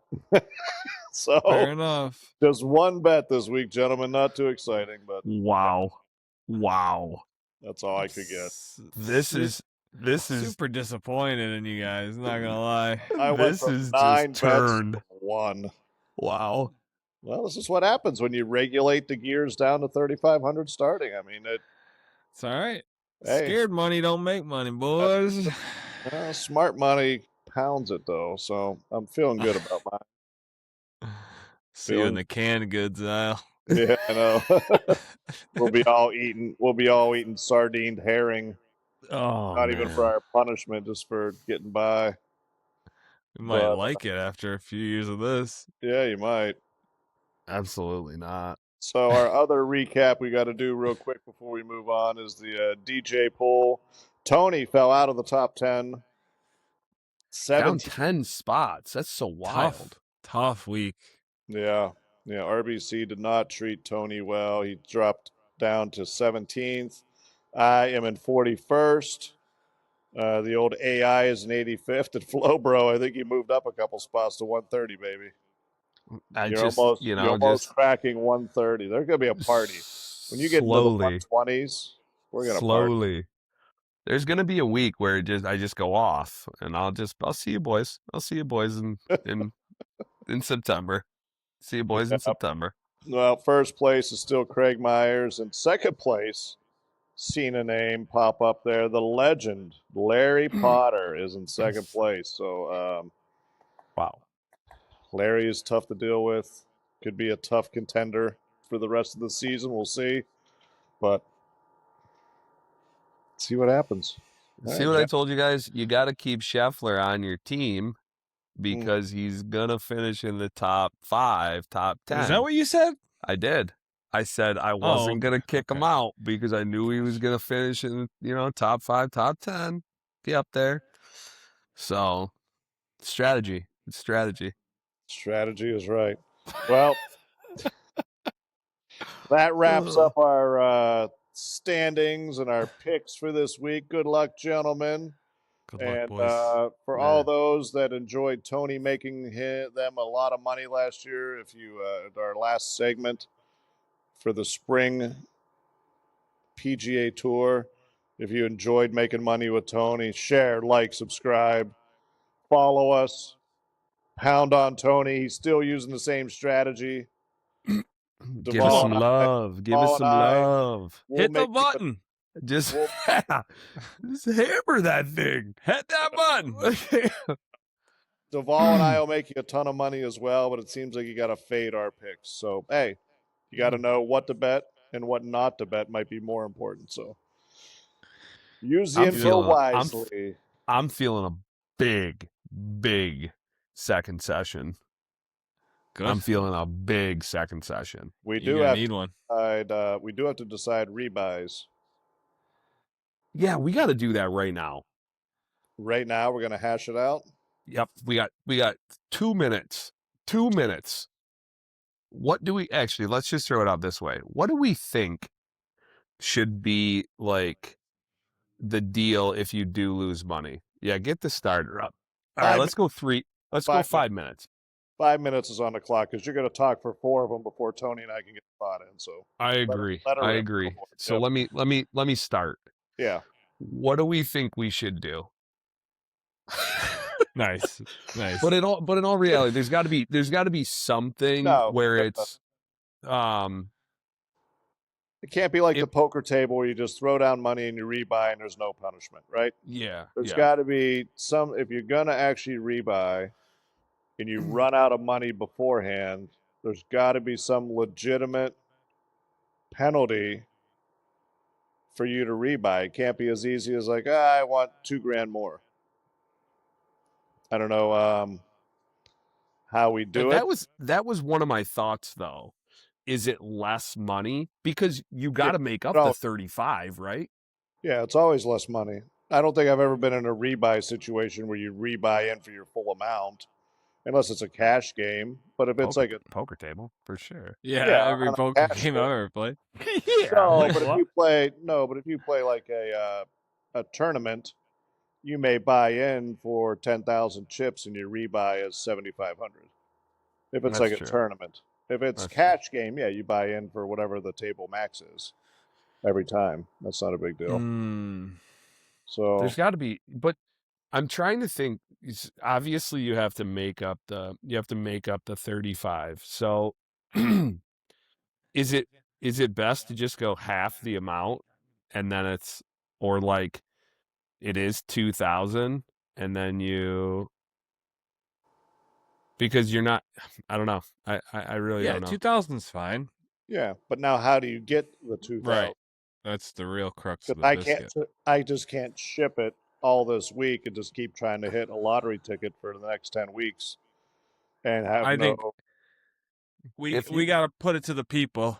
B: So
D: fair enough.
B: Just one bet this week, gentlemen. Not too exciting, but
C: wow.
B: That's all I could get.
C: This is
D: super disappointed in you guys. Not gonna lie.
C: This is just turned
B: 1.
C: Wow.
B: Well, this is what happens when you regulate the gears down to 3,500 starting. I mean,
D: it's all right.
B: Hey,
D: scared money don't make money, boys.
B: Smart money pounds it though, so I'm feeling good about mine.
D: See you in the canned goods aisle.
B: Yeah, I know. We'll be all eating sardined herring.
C: Oh,
B: not even for our punishment, just for getting by.
D: You might like it after a few years of this.
B: Yeah, you might.
C: Absolutely not.
B: So our other recap we got to do real quick before we move on is the DJ poll. Tony fell out of the top 10.
C: Down
B: 17.
C: 10 spots. That's so wild.
D: Tough week.
B: Yeah. RBC did not treat Tony well. He dropped down to 17th. I am in 41st. The old AI is in 85th. And Flowbro, I think he moved up a couple spots to 130, baby. You're almost cracking 130. There's going to be a party. When you get into the 120s, we're going to party.
C: There's going to be a week where I just go off, and I'll see you boys. I'll see you boys in September. See you boys in September.
B: Well, first place is still Craig Myers, and second place, seen a name pop up there. The legend Larry Potter is in second place. So,
C: wow,
B: Larry is tough to deal with. Could be a tough contender for the rest of the season. We'll see, but see what happens.
C: See what I told you guys? You got to keep Scheffler on your team because he's gonna finish in the top 5, top 10.
D: Is that what you said?
C: I did. I said I wasn't gonna kick him out because I knew he was gonna finish in top 5, top 10, be up there. So strategy. It's strategy.
B: Strategy is right. Well, that wraps up our standings and our picks for this week. Good luck, gentlemen.
D: Good luck, boys.
B: For all those that enjoyed Tony making them a lot of money last year, if you our last segment for the spring PGA Tour, if you enjoyed making money with Tony, share, like, subscribe, follow us, pound on Tony. He's still using the same strategy.
C: Give us some love. Give us some love.
D: Hit the button.
C: Just hammer that thing.
D: Hit that button.
B: Duvall and I will make you a ton of money as well, but it seems like you got to fade our picks. So, hey, you got to know what to bet and what not to bet might be more important. So, use the info wisely.
C: I'm feeling a big second session. Good. I'm feeling a big second session.
B: We do need one. We do have to decide rebuys.
C: Yeah, we got to do that right now.
B: Right now, we're going to hash it out.
C: Yep, we got 2 minutes. 2 minutes. What do we actually? Let's just throw it out this way. What do we think should be like the deal if you do lose money? Yeah, get the starter up. All right, let's go 3. Let's go 5 minutes.
B: 5 minutes is on the clock because you're going to talk for 4 of them before Tony and I can get the thought in. So
C: I agree. I agree. So let me start.
B: Yeah.
C: What do we think we should do?
D: Nice.
C: But in all reality, there's got to be something where it's
B: it can't be like the poker table where you just throw down money and you rebuy and there's no punishment, right?
C: Yeah.
B: There's got to be some, if you're gonna actually rebuy and you run out of money beforehand, there's got to be some legitimate penalty for you to rebuy. It can't be as easy as like, I want $2,000 more. I don't know how we do it.
C: That was one of my thoughts, though. Is it less money? Because you got to make up the 35, right?
B: Yeah, it's always less money. I don't think I've ever been in a rebuy situation where you rebuy in for your full amount, unless it's a cash game. But if it's like a
C: poker table, for sure.
D: Yeah, every poker game I've ever played.
B: But if you play like a tournament, you may buy in for 10,000 chips and your rebuy is 7,500. If it's a tournament. If it's cash game, you buy in for whatever the table max is every time. That's not a big deal. So
C: there's got to be, but I'm trying to think. Obviously, you have to make up the 35. So, is it best to just go half the amount, and then it's, or like it is 2,000, and then because you're not, I don't know. I really don't know.
D: 2,000's fine.
B: Yeah, but now how do you get the 2,000?
D: Right. That's the real crux of the biscuit.
B: I just can't ship it all this week and just keep trying to hit a lottery ticket for the next 10 weeks and have
D: We got to put it to the people.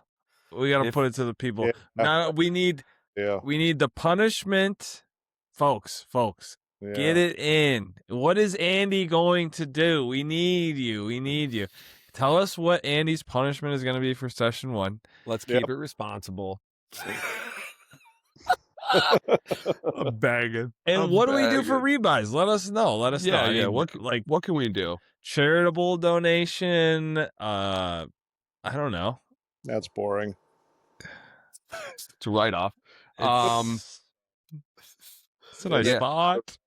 D: We got to put it to the people.
B: Yeah.
D: Now we need the punishment, folks.
B: Yeah.
D: Get it in. What is Andy going to do? We need you. Tell us what Andy's punishment is going to be for session 1.
C: Let's keep it responsible. I'm begging.
D: And what do we do for rebuys? Let us know. Let us know. I mean,
C: what can we do?
D: Charitable donation. I don't know.
B: That's boring.
C: It's a write off.
D: It's a nice spot.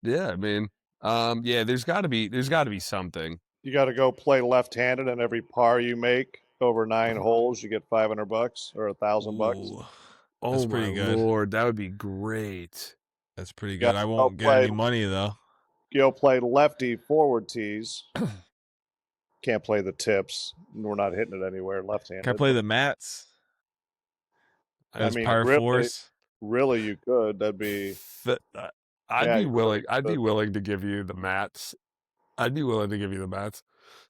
C: Yeah, I mean, there's got to be something.
B: You got to go play left-handed, and every par you make over 9 holes, you get $500 or $1,000.
C: Oh,
D: that's pretty good.
C: Lord, that would be great.
D: That's pretty good. I won't get any money though.
B: You'll play lefty forward tees. Can't play the tips. We're not hitting it anywhere left-handed.
D: Can I play the mats?
B: I mean, really, you could. That'd be.
C: I'd be willing to give you the mats.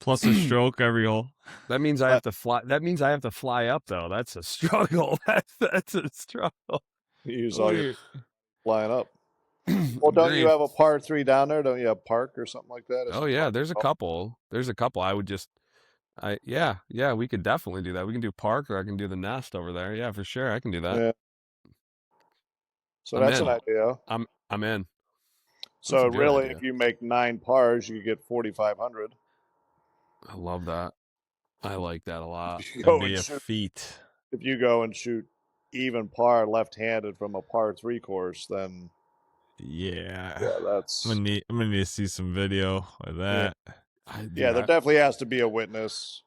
D: Plus a stroke every hole.
C: That means I have to fly. That means I have to fly up though. That's a struggle. That's a struggle.
B: You use all your flying up. Well, don't you have a par 3 down there? Don't you have Park or something like that?
C: Oh yeah, there's a couple. I would just, we could definitely do that. We can do Park, or I can do the Nest over there. Yeah, for sure, I can do that.
B: Yeah. So that's an idea.
C: I'm in.
B: So really, if you make 9 pars, you get 4,500.
C: I love that. I like that a lot.
D: That'd be a feat.
B: If you go and shoot even par left-handed from a par 3 course, then that's.
D: I'm gonna need to see some video of that.
B: Yeah, there definitely has to be a witness.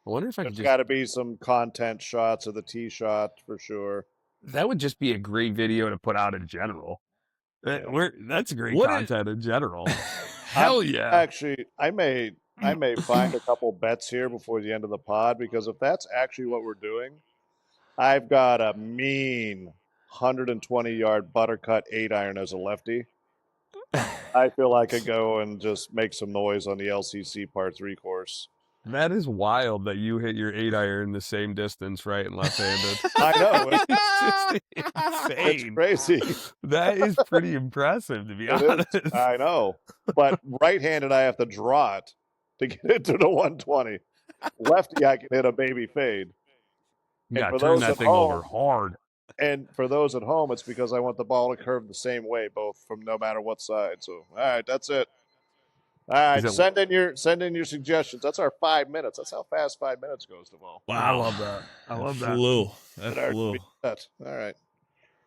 C: I wonder if
B: There's got to be some content shots of the tee shot for sure.
C: That would just be a great video to put out in general. That's great content in general. Hell yeah!
B: Actually, I may find a couple bets here before the end of the pod, because if that's actually what we're doing, I've got a mean 120-yard buttercut 8-iron as a lefty. I feel I could go and just make some noise on the LCC par 3 course.
C: That is wild that you hit your 8-iron the same distance, right, and left-handed.
B: I know.
C: It's just insane.
B: It's crazy.
C: That is pretty impressive, to be honest.
B: I know. But right-handed, I have to draw it to get into the 120. Lefty, I can hit a baby fade.
C: You got to turn that thing over hard.
B: And for those at home, it's because I want the ball to curve the same way, both from no matter what side. So, all right, that's it. All right, send in your suggestions. That's our 5 minutes. That's how fast 5 minutes goes, Deval.
C: Wow, I love that. I love that.
D: That flew.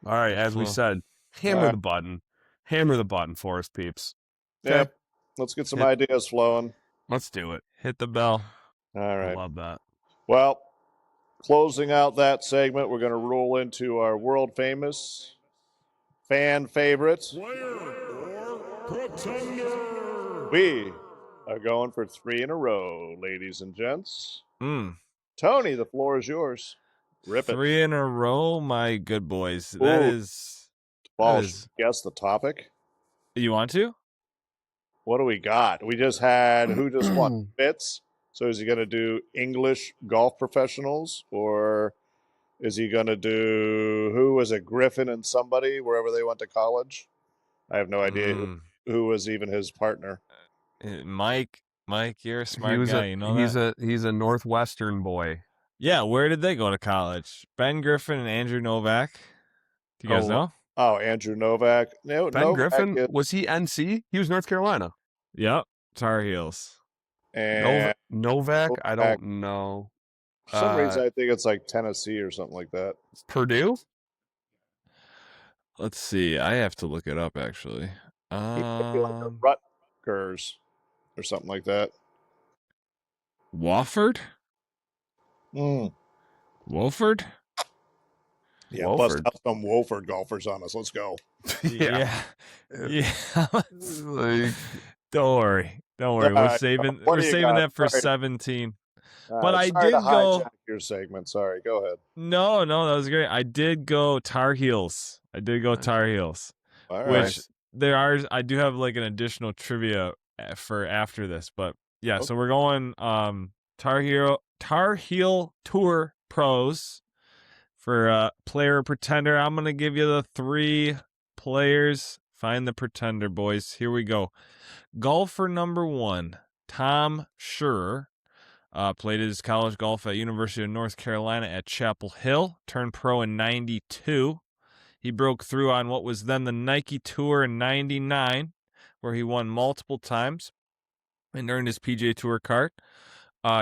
B: All right.
C: As we said, hammer the button. Hammer the button for us, peeps.
B: Okay. Yep. Let's get some ideas flowing.
C: Let's do it.
D: Hit the bell.
B: All right.
C: I love that.
B: Well, closing out that segment, we're going to roll into our world famous fan favorite.
E: Player or pretender.
B: We are going for 3 in a row, ladies and gents.
D: Tony,
B: the floor is yours. Rip it.
D: 3 in a row, my good boys. That is.
B: Guess the topic.
D: You want to?
B: What do we got? We just had who just won? Fitz. So is he going to do English golf professionals, or is he going to do, who was it, Griffin and somebody, wherever they went to college? I have no idea who was even his partner.
D: Mike, you're a smart guy. You know
C: he's a Northwestern boy.
D: Yeah, where did they go to college? Ben Griffin and Andrew Novak. Do you guys know?
B: Oh, Andrew Novak. No,
C: Ben Griffin, was he NC? He was North Carolina.
D: Yep, Tar Heels.
B: And
C: Novak, I don't know.
B: For some reason, I think it's like Tennessee or something like that.
C: Purdue?
D: Let's see. I have to look it up, actually.
B: Like Rutgers or something like that.
D: Wofford? Wolford?
B: Yeah, bust out some Wolford golfers on us. Let's go.
D: Yeah. Don't worry. We're saving that for 17. But I did go
B: your segment. Sorry, go ahead.
D: No, that was great. I did go Tar Heels. Tar Heels.
B: All right.
D: Which I do have like an additional trivia for after this, but yeah, so we're going Tar Heel Tour Pros for player pretender. I'm going to give you the 3 players. Find the pretender, boys. Here we go. Golfer number 1, Tom Scherer. Played his college golf at University of North Carolina at Chapel Hill. Turned pro in 92. He broke through on what was then the Nike Tour in 99, where he won multiple times and earned his PGA Tour card.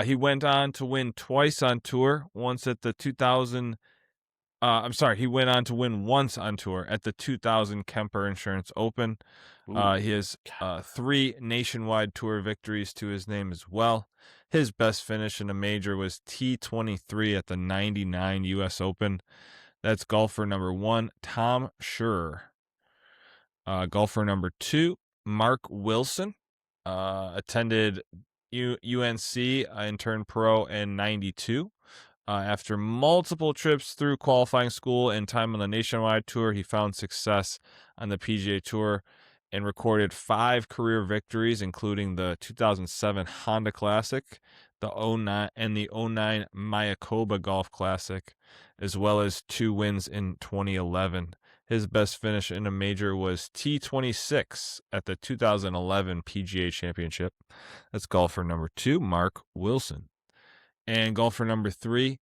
D: He went on to win twice on tour, once at the 2000. He went on to win once on tour at the 2000 Kemper Insurance Open. He has 3 nationwide tour victories to his name as well. His best finish in a major was T23 at the 99 U.S. Open. That's golfer number 1, Tom Scherer. Golfer number 2, Mark Wilson. Attended UNC and turned pro in 92. After multiple trips through qualifying school and time on the nationwide tour, he found success on the PGA Tour and recorded 5 career victories, including the 2007 Honda Classic, the 09 Mayakoba Golf Classic, as well as 2 wins in 2011. His best finish in a major was T26 at the 2011 PGA Championship. That's golfer number 2, Mark Wilson. And golfer number 3,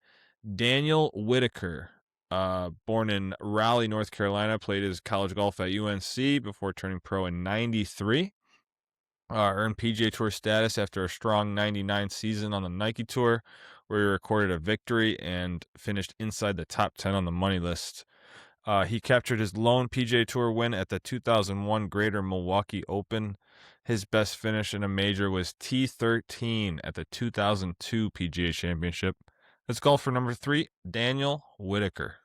D: Daniel Whitaker. Born in Raleigh, North Carolina, played his college golf at UNC before turning pro in 93. Earned PGA Tour status after a strong 99 season on the Nike Tour, where he recorded a victory and finished inside the top 10 on the money list. He captured his lone PGA Tour win at the 2001 Greater Milwaukee Open. His best finish in a major was T13 at the 2002 PGA Championship. Let's golfer number 3, Daniel Whitaker.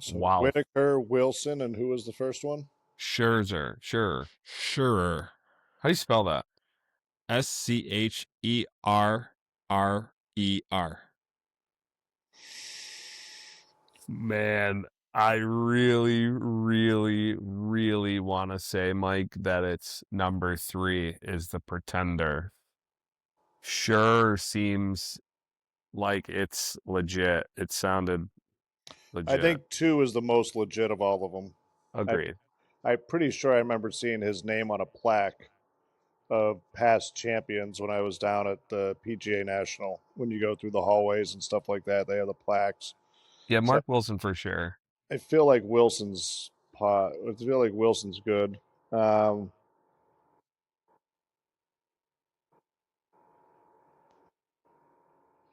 B: So
C: Wow.
B: Whitaker, Wilson, and who was the first one?
C: Scherer. How do you spell that?
D: Scherer.
C: Man, I really, really, really want to say, Mike, that it's number 3 is the pretender. Sure seems like it's legit. It sounded legit.
B: I think 2 is the most legit of all of them.
C: Agreed.
B: I'm pretty sure I remember seeing his name on a plaque of past champions when I was down at the PGA National. When you go through the hallways and stuff like that, they have the plaques.
C: Yeah, Mark Wilson for sure.
B: I feel like Wilson's good.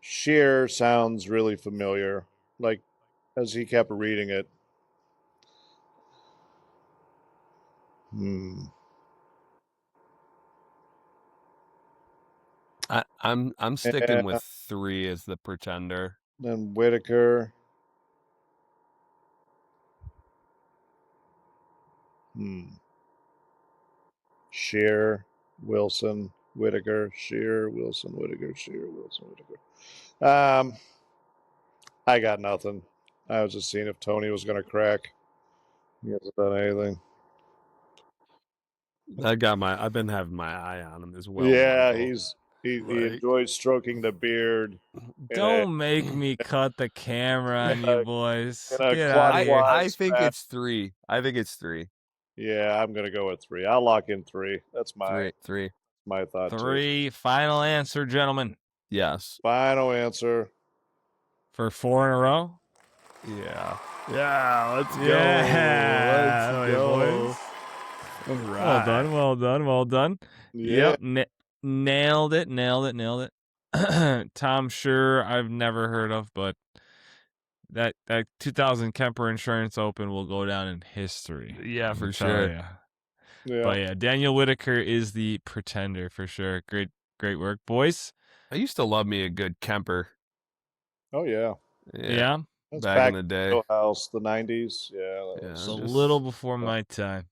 B: Sheer sounds really familiar, like as he kept reading it.
C: I'm sticking with 3 as the pretender.
B: Then Whitaker. Sheer, Wilson, Whitaker, Sheer, Wilson, Whitaker, Sheer, Wilson, Whitaker. I got nothing. I was just seeing if Tony was going to crack. He hasn't done anything.
C: I've been having my eye on him as well.
B: Yeah,
C: Michael.
B: he enjoys stroking the beard.
D: Don't make me cut the camera on you boys.
B: in a
D: Get out of here.
C: I think it's 3. I think it's 3.
B: Yeah, I'm going to go with 3. I'll lock in 3. That's my
C: 3.
B: my thought.
D: 3, final answer, gentlemen.
C: Yes.
B: Final answer.
D: For 4 in a row?
C: Yeah. Yeah, let's go.
D: Yeah.
C: Let's go.
D: Boys.
C: All right.
D: Well done.
B: Yeah.
D: Yep. Nailed it. Tom Scherer, I've never heard of, but that 2000 Kemper Insurance Open will go down in history.
C: Yeah, for
D: I'll tell
C: sure.
B: Yeah.
D: But yeah, Daniel Whitaker is the pretender for sure. Great work, boys.
C: I used to love me a good Kemper.
B: Oh yeah.
D: Yeah.
B: That's
C: back in the day.
B: House, the 90s. Yeah. That
D: It's
B: was,
D: a little before my time.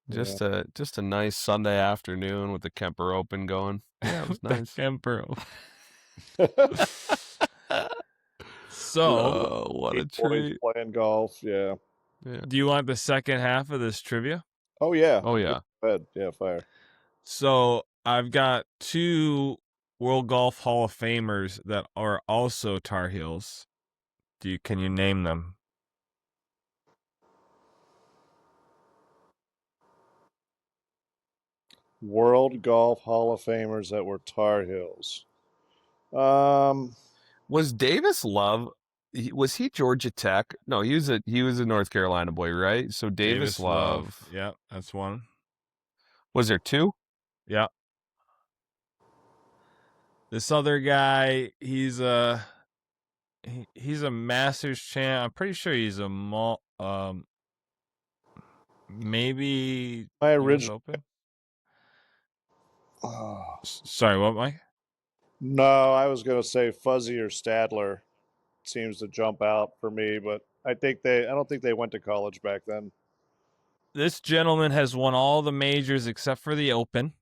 C: Just a nice Sunday afternoon with the Kemper Open going. Yeah, it was nice.
D: Kemper. So,
C: what a
B: eight boys
C: treat.
B: playing golf. Yeah.
D: do you want the second half of this trivia?
B: Oh yeah.
C: Oh yeah.
B: Go ahead. Yeah, fire.
D: So I've got 2 World Golf Hall of Famers that are also Tar Heels. Can you name them?
B: World Golf Hall of Famers that were Tar Heels.
C: Was Davis Love? Was he Georgia Tech? No, he was a North Carolina boy, right? So Davis Love.
D: Yeah, that's one.
C: Was there 2?
D: Yeah. This other guy, he's a Masters champ. I'm pretty sure he's a maybe
B: my
D: US
B: original.
D: Open.
B: Oh,
D: Sorry, what, Mike?
B: no, I was going to say Fuzzy or Stadler seems to jump out for me, but I don't think they went to college back then.
D: This gentleman has won all the majors except for the Open.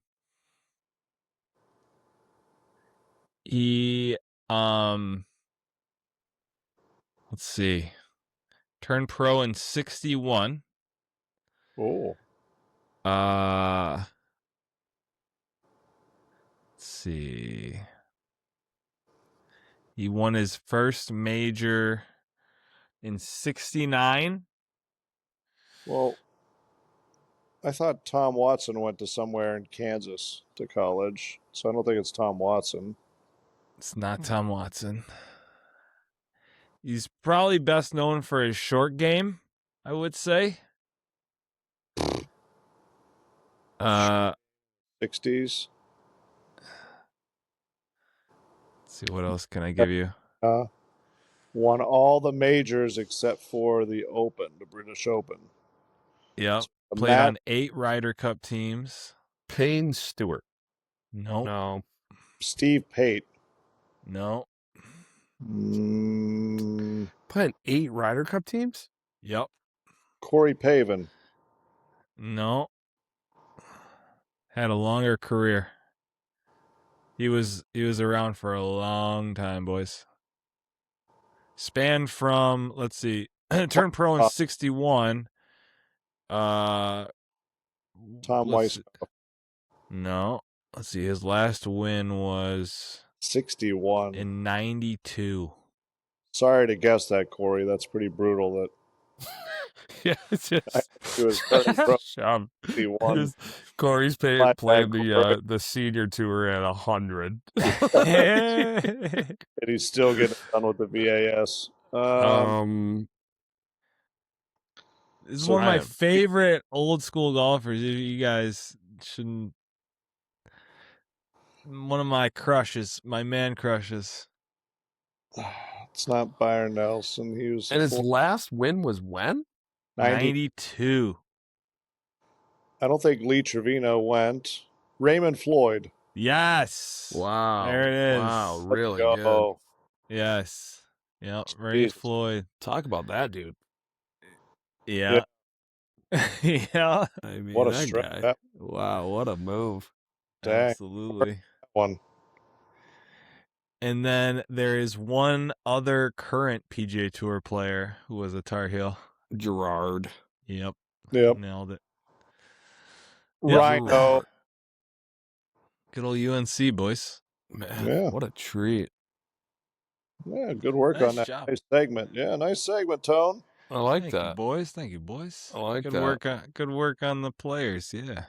D: He let's see. Turned pro in 61.
B: Oh,
D: Let's see. He won his first major in 69.
B: well, I thought Tom Watson went to somewhere in Kansas to college, so I don't think it's Tom Watson.
D: It's not Tom Watson. He's probably best known for his short game, I would say.
B: 60s.
D: Let's see, what else can I give you?
B: Won all the majors except for the Open, the British Open.
D: Yep.
B: So
D: Played on 8 Ryder Cup teams.
C: Payne Stewart.
D: Nope.
C: No.
B: Steve Pate.
D: No.
C: Playing 8 Ryder Cup teams?
D: Yep.
B: Corey Pavin.
D: No. Had a longer career. He was around for a long time, boys. Spanned from, let's see, turned pro in 61.
B: Tom Weiss.
D: No. Let's see. His last win was
B: 61.
D: in 92.
B: Sorry to guess that, Corey. That's pretty brutal. That
C: Yeah, it's just
B: he was turning pro
C: Shove.
B: 61.
C: Corey's
B: My
C: playing
B: bad, Corey.
C: the senior tour at 100.
B: And he's still getting done with the VAS.
D: This is
B: So
D: one of my
C: I am-
D: favorite old school golfers. You guys shouldn't. One of my crushes, my man crushes.
B: It's not Byron Nelson. He was
C: and his last win was when?
D: 92.
B: I don't think Lee Trevino went. Raymond Floyd.
D: Yes.
C: Wow.
D: There it is.
C: Wow,
B: Let's
C: really
B: go.
C: good.
D: Yes. Yep. Ray
B: Jesus.
D: Floyd.
C: Talk about that dude.
D: Yeah. Yeah.
C: I mean,
B: What a
C: that
B: strike.
C: guy.
B: That
C: Wow, what a move.
B: Dang.
D: Absolutely.
B: one.
D: And then there is one other current PGA Tour player who was a Tar Heel.
C: Gerard.
D: Yep.
B: Yep.
D: Nailed it.
B: Rhino.
D: Good old UNC, boys.
C: Man,
B: Yeah.
C: what a treat.
B: Yeah, good work
D: Nice
B: on that.
D: job.
B: Nice segment. Yeah, nice segment, Tone.
C: I like
D: Thank
C: that.
D: you, boys. Thank you, boys.
C: I like
D: good
C: that.
D: Good work on the players. Yeah.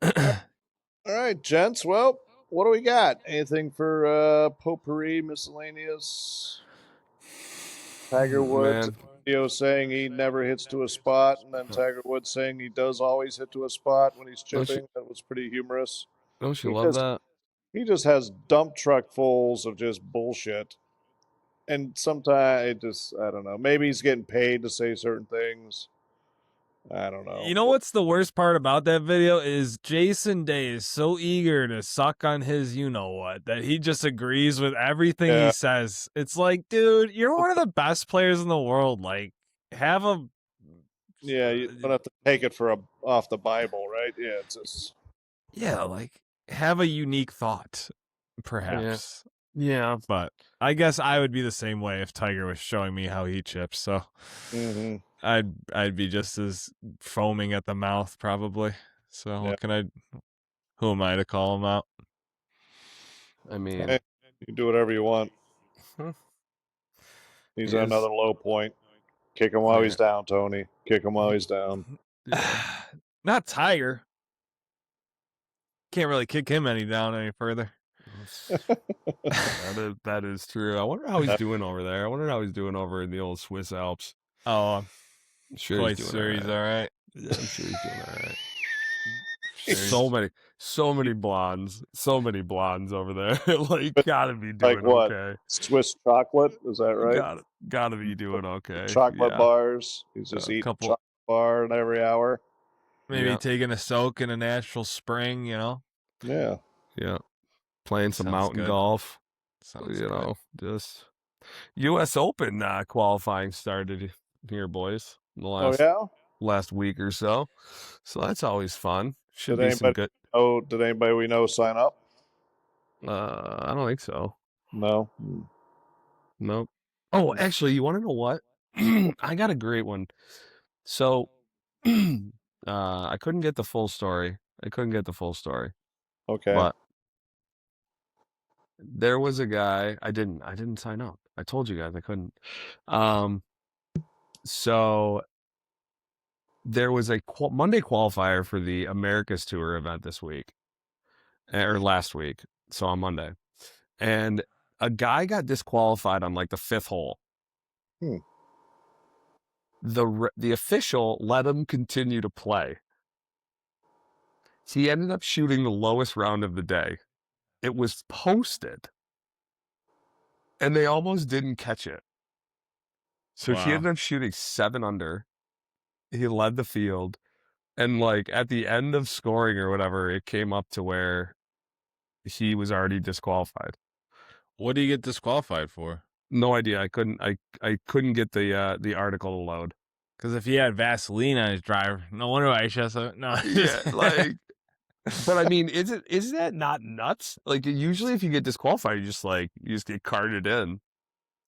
B: All right, gents. Well, what do we got? Anything for potpourri, miscellaneous? Tiger Woods
C: Man.
B: video saying he never hits to a spot, and then Tiger Woods saying he does always hit to a spot when he's
C: Don't you-
B: chipping. That was pretty humorous.
C: Don't you
B: He
C: love
B: just-
C: that?
B: He just has dump truck fulls of just bullshit. And sometimes I don't know. Maybe he's getting paid to say certain things. I don't know.
D: You know what's the worst part about that video is Jason Day is so eager to suck on his you-know-what that he just agrees with everything
B: Yeah.
D: he says. It's like, dude, you're one of the best players in the world. Like, have a...
B: Yeah, you don't have to take it for off the Bible, right? Yeah, it's just...
D: Yeah, like, have a unique thought, perhaps.
C: Yeah.
D: But I guess I would be the same way if Tiger was showing me how he chips. So
B: Mm-hmm.
D: I'd be just as foaming at the mouth, probably. So
B: Yeah.
D: what can I? Who am I to call him out?
C: I mean,
B: Hey, you can do whatever you want.
C: Huh.
B: He's
C: He
B: at
C: is-
B: another low point. Kick him while
C: Yeah.
B: he's down, Tony. Kick him while he's down.
C: yeah.
D: Not Tiger. Can't really kick him any further.
C: that is true. I wonder how he's doing over there. I wonder how he's doing over in the old Swiss Alps.
D: Oh,
C: I'm sure
D: quite
C: he's doing
D: sure he's
C: all right.
D: all right.
C: Yeah, I'm sure he's doing all right.
D: Sure
C: So many blondes over there. Like, gotta be doing
B: Like what?
C: okay.
B: Swiss chocolate? Is that right?
C: Gotta be doing okay.
B: Chocolate
C: yeah.
B: bars. He's just
D: A
B: eating
D: couple-
B: chocolate bar in every hour.
D: Maybe
C: Yeah.
D: taking a soak in a natural spring,
B: Yeah.
C: Yeah. Playing some
D: Sounds
C: mountain
D: good.
C: golf.
D: Sounds
C: you
D: good.
C: know, just U.S. Open qualifying started here, boys. In the
B: Oh yeah.
C: last week or so. So that's always fun. Should
B: Did
C: be some
B: anybody-
C: good.
B: Oh, did anybody we know sign up?
C: I don't think so.
B: No.
C: Nope. Oh, actually, you want to know what? I got a great one. So, I couldn't get the full story.
B: Okay.
C: But there was a guy. I didn't sign up. I told you guys I couldn't. So there was a Monday qualifier for the America's Tour event this week, or last week. So on Monday, and a guy got disqualified on like the 5th hole. The official let him continue to play. He ended up shooting the lowest round of the day. It was posted, and they almost didn't catch it. So he
D: Wow.
C: ended up shooting 7 under. He led the field, and like at the end of scoring or whatever, it came up to where he was already disqualified.
D: What do you get disqualified for?
C: No idea. I couldn't get the article to load.
D: Because if he had Vaseline on his driver, no wonder why he shot so. No,
C: Yeah, like. But I mean, is that not nuts? Like usually, if you get disqualified, you just get carted in.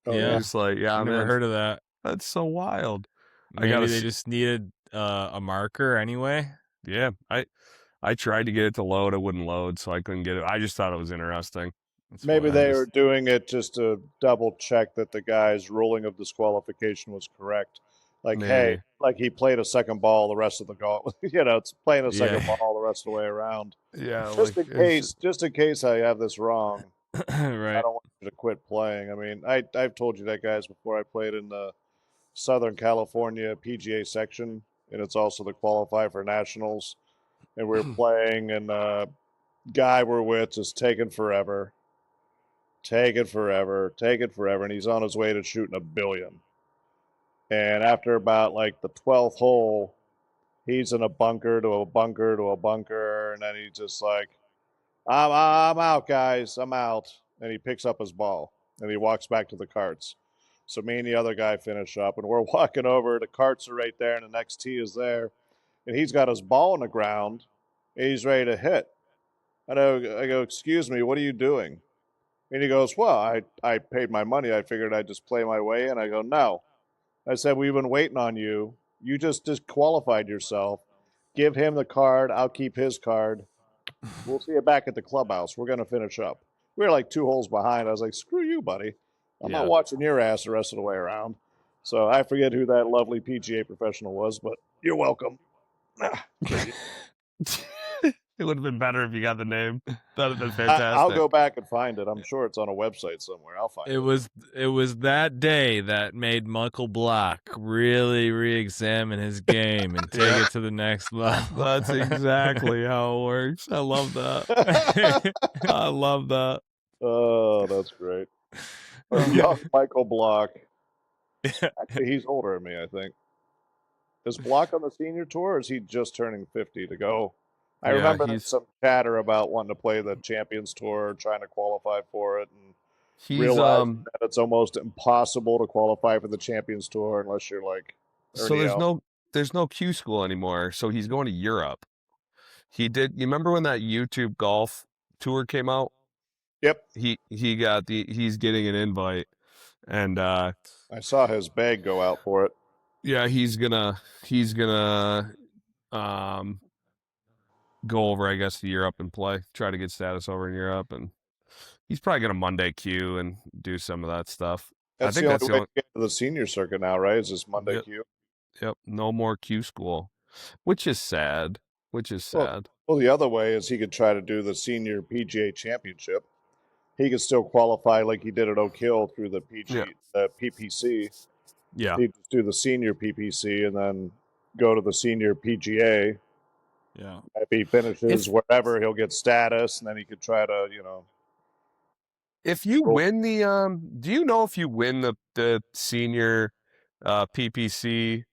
B: Oh,
D: Yeah.
C: You're just like, yeah,
D: I've
C: man,
D: never heard of that.
C: that's so wild.
D: Maybe they just needed a marker anyway.
C: Yeah, I tried to get it to load, it wouldn't load, so I couldn't get it. I just thought it was interesting.
D: That's
B: Maybe
D: why.
B: they were doing it just to double check that the guy's ruling of disqualification was correct. Like,
C: Maybe.
B: hey, like he played a second ball the rest of the golf. It's playing a second
D: Yeah.
B: ball the rest of the way around.
C: Yeah,
B: Just in case I have this wrong, I
D: Right.
B: don't want you to quit playing. I mean, I've told you that, guys, before. I played in the Southern California PGA section, and it's also the qualifier for nationals. And we're playing, and guy we're with just taking forever, and he's on his way to shooting 1 billion. And after about like the 12th hole, he's in a bunker to a bunker to a bunker, and then he's just like, I'm out, guys, I'm out. And he picks up his ball, and he walks back to the carts. So me and the other guy finish up, and we're walking over. The carts are right there, and the next tee is there. And he's got his ball on the ground, and he's ready to hit. I go, excuse me, what are you doing? And he goes, well, I paid my money. I figured I'd just play my way in. I go, no. I said, we've been waiting on you. You just disqualified yourself. Give him the card. I'll keep his card. We'll see you back at the clubhouse. We're going to finish up. We were like 2 holes behind. I was like, screw you, buddy. I'm not watching your ass the rest of the way around. So I forget who that lovely PGA professional was, but you're welcome.
C: It would have been better if you got the name. That would have been fantastic.
B: I'll go back and find it. I'm sure it's on a website somewhere. I'll find it.
D: It was that day that made Michael Block really re-examine his game and take it to the next level.
C: That's exactly how it works. I love that. I love that.
B: Oh, that's great. Young Michael Block. Actually, he's older than me, I think. Is Block on the senior tour, or is he just turning 50 to go? I remember there's some chatter about wanting to play the Champions Tour, trying to qualify for it, and realizing that it's almost impossible to qualify for the Champions Tour unless you're like Ernie
C: so there's no Q school anymore, so he's going to Europe. You remember when that YouTube golf tour came out?
B: Yep.
C: He's getting an invite, and
B: I saw his bag go out for it.
C: Yeah, he's gonna go over, I guess, to Europe and play. Try to get status over in Europe, and he's probably gonna Monday Q and do some of that stuff. I
B: That's
C: think
B: the
C: that's
B: only
C: the
B: way
C: only.
B: to get to the senior circuit now, right? Is this Monday
C: Yep,
B: Q?
C: yep. No more Q school, which is sad. Which is sad.
B: Well, the other way is he could try to do the senior PGA championship. He could still qualify like he did at Oak Hill through the
C: Yeah.
B: PPC.
C: Yeah.
B: He'd just do the senior PPC and then go to the senior PGA.
D: Yeah.
B: If he finishes
C: If
B: wherever, he'll get status, and then he could try to,
C: if you
B: roll.
C: win the do you know if you win the senior PPC,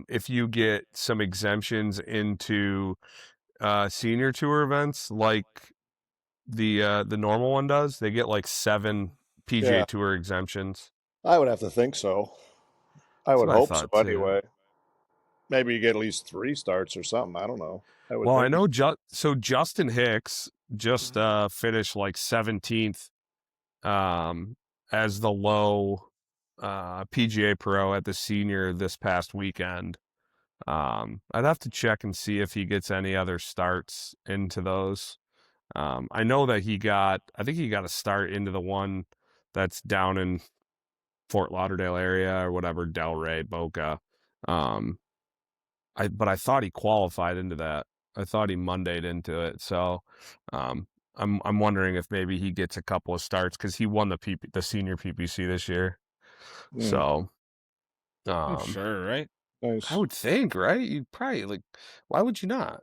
C: if you get some exemptions into senior tour events like the normal one does? They get like 7 PGA
B: Yeah,
C: Tour exemptions.
B: I would have to think so. I
C: That's
B: would
C: what I
B: hope so
C: thought too.
B: anyway. Maybe you get at least 3 starts or something. I don't know. I would
C: Well, I
B: think.
C: know so Justin Hicks just finished like 17th as the low PGA Pro at the senior this past weekend. I'd have to check and see if he gets any other starts into those. I know that I think he got a start into the one that's down in Fort Lauderdale area or whatever, Delray, Boca. But I thought he qualified into that. I thought he Mondayed into it. So, I'm wondering if maybe he gets a couple of starts because he won the senior PPC this year. So,
D: I'm sure, right?
B: Nice.
C: I would think, right? You'd probably why would you not?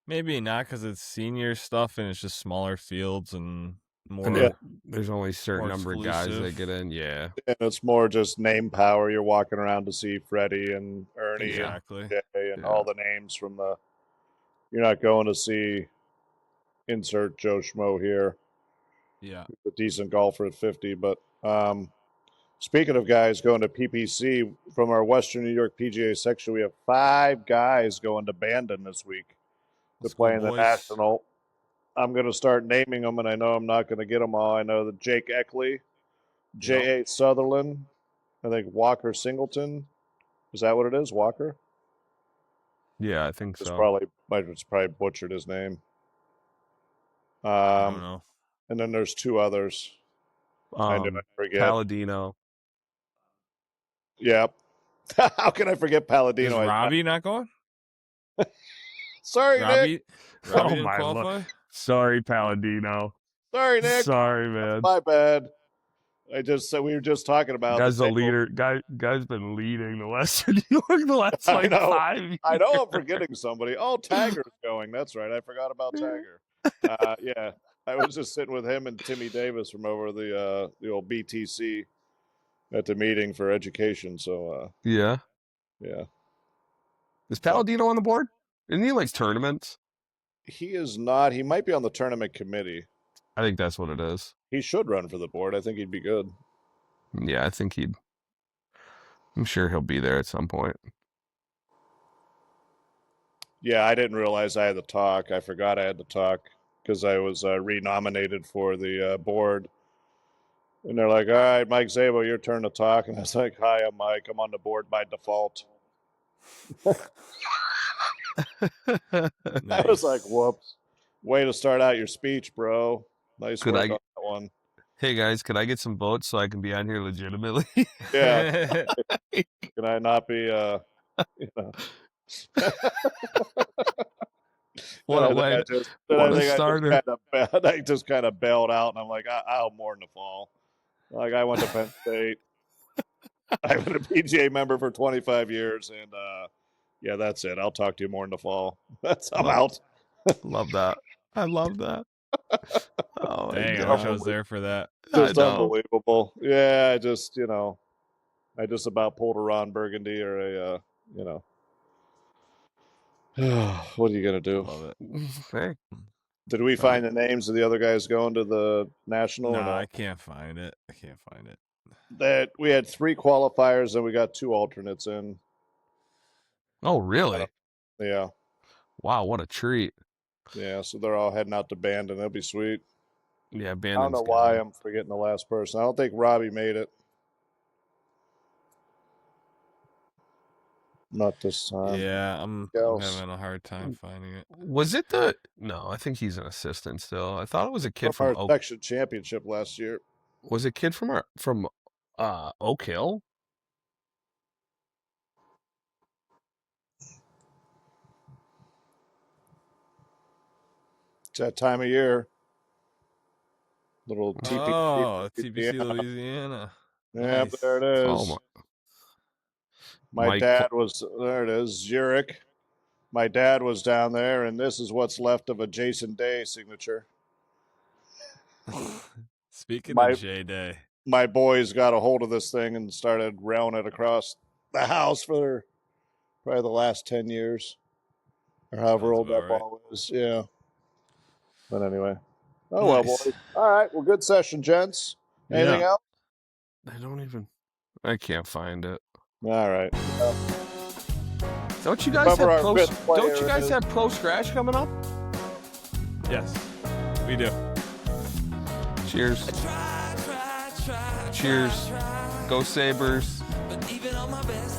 D: Maybe not because it's senior stuff and it's just smaller fields and more.
C: And
B: Yeah.
C: there's only a certain
D: More
C: number of guys that
D: exclusive.
C: get in. Yeah.
B: And it's more just name power. You're walking around to see Freddie and Ernie
D: Exactly.
B: and Jay and
C: Yeah.
B: all the names from the. You're not going to see insert Joe Schmo here.
D: Yeah.
B: A decent golfer at 50. But speaking of guys going to PPC from our Western New York PGA section, we have 5 guys going to Bandon this week to
D: Let's
B: play
D: go,
B: in the
D: boys.
B: National. I'm going to start naming them, and I know I'm not going to get them all. I know that Jake Eckley, J.A. Sutherland, I think Walker Singleton. Is that what it is, Walker?
C: Yeah, I think
B: It's
C: so.
B: probably butchered his name.
D: I don't know.
B: And then there's 2 others. I knew I'd forget.
C: Palladino.
B: Yep. How can I forget
D: Is
B: Palladino?
D: Robbie not going?
B: Sorry, Nick.
D: Robbie
C: Oh
D: didn't
C: my
D: qualify?
C: Sorry, Palladino.
B: Sorry, Nick.
C: Sorry, man.
B: My bad. We were just talking about
C: Guy's
B: the
C: the leader. Guy's been leading the Western New York the last
B: I
C: like
B: know.
C: 5 years.
B: I know I'm forgetting somebody. Oh, Tiger's going. That's right. I forgot about Tiger. Yeah. I was just sitting with him and Timmy Davis from over the old BTC at the meeting for education. So
C: Yeah.
B: yeah.
C: Is Palladino on the board? Isn't he like tournaments?
B: He is not. He might be on the tournament committee.
C: I think that's what it is.
B: He should run for the board. I think he'd be good.
C: Yeah, I think I'm sure he'll be there at some point.
B: Yeah, I didn't realize I had to talk. I forgot I had to talk because I was renominated for the board. And they're like, all right, Mike Szabo, your turn to talk. And I was like, hi, I'm Mike. I'm on the board by default. I was like, whoops. Way to start out your speech, bro. Nice work on that one.
C: Hey, guys, could I get some votes so I can be on here legitimately?
B: Yeah. Can I not be, you know.
C: What a way. What a starter.
B: I just kind of bailed out, and I'm like, I'll mourn the fall. Like, I went to Penn State. I've been a PGA member for 25 years, and yeah, that's it. I'll talk to you more in the fall. I'm out.
C: Love that. I love that. Oh,
D: dang, I wish I was there for that.
B: Just unbelievable. Yeah, I just about pulled a Ron Burgundy or a, what are you going to do?
D: Love it.
C: Hey.
B: Did we find the names of the other guys going to the National?
D: No,
B: or no?
D: I can't find it.
B: That we had 3 qualifiers and we got 2 alternates in.
C: Oh, really?
B: Yeah.
C: Wow, what a treat.
B: Yeah, so they're all heading out to Bandon. That'll be sweet.
C: Yeah, Bandon's
B: I don't know why I'm forgetting the last person. I don't think Robbie made it. Not this time.
D: Yeah, I'm
B: else?
D: having a hard time finding it.
C: Was it the? No, I think he's an assistant still. I thought it was a kid
B: From
C: from
B: our
C: Oak.
B: section championship last year.
C: Was it a kid from Oak Hill?
B: It's that time of year. Little TPC.
D: Oh, TPC Louisiana.
B: Yeah,
D: Nice.
B: there it is.
C: Oh
B: my
C: Mike
B: dad was there. It is Zurich. My dad was down there, and this is what's left of a Jason Day signature.
D: Speaking of J Day,
B: my boys got a hold of this thing and started railing it across the house for probably the last 10 years or however
D: Sounds
B: old that
D: about right.
B: ball is. Yeah. But anyway. Oh,
D: Nice.
B: well, boys. All right. Well, good session, gents. Anything
C: Yeah.
B: else?
C: I can't find it.
B: All right.
C: Don't you guys
B: Remember
C: have
B: our
C: pro?
B: fifth player
C: Don't you guys
B: is-
C: have pro scratch coming up?
D: Yes, we do.
C: Cheers. Cheers. Go Sabres.
A: But even on my best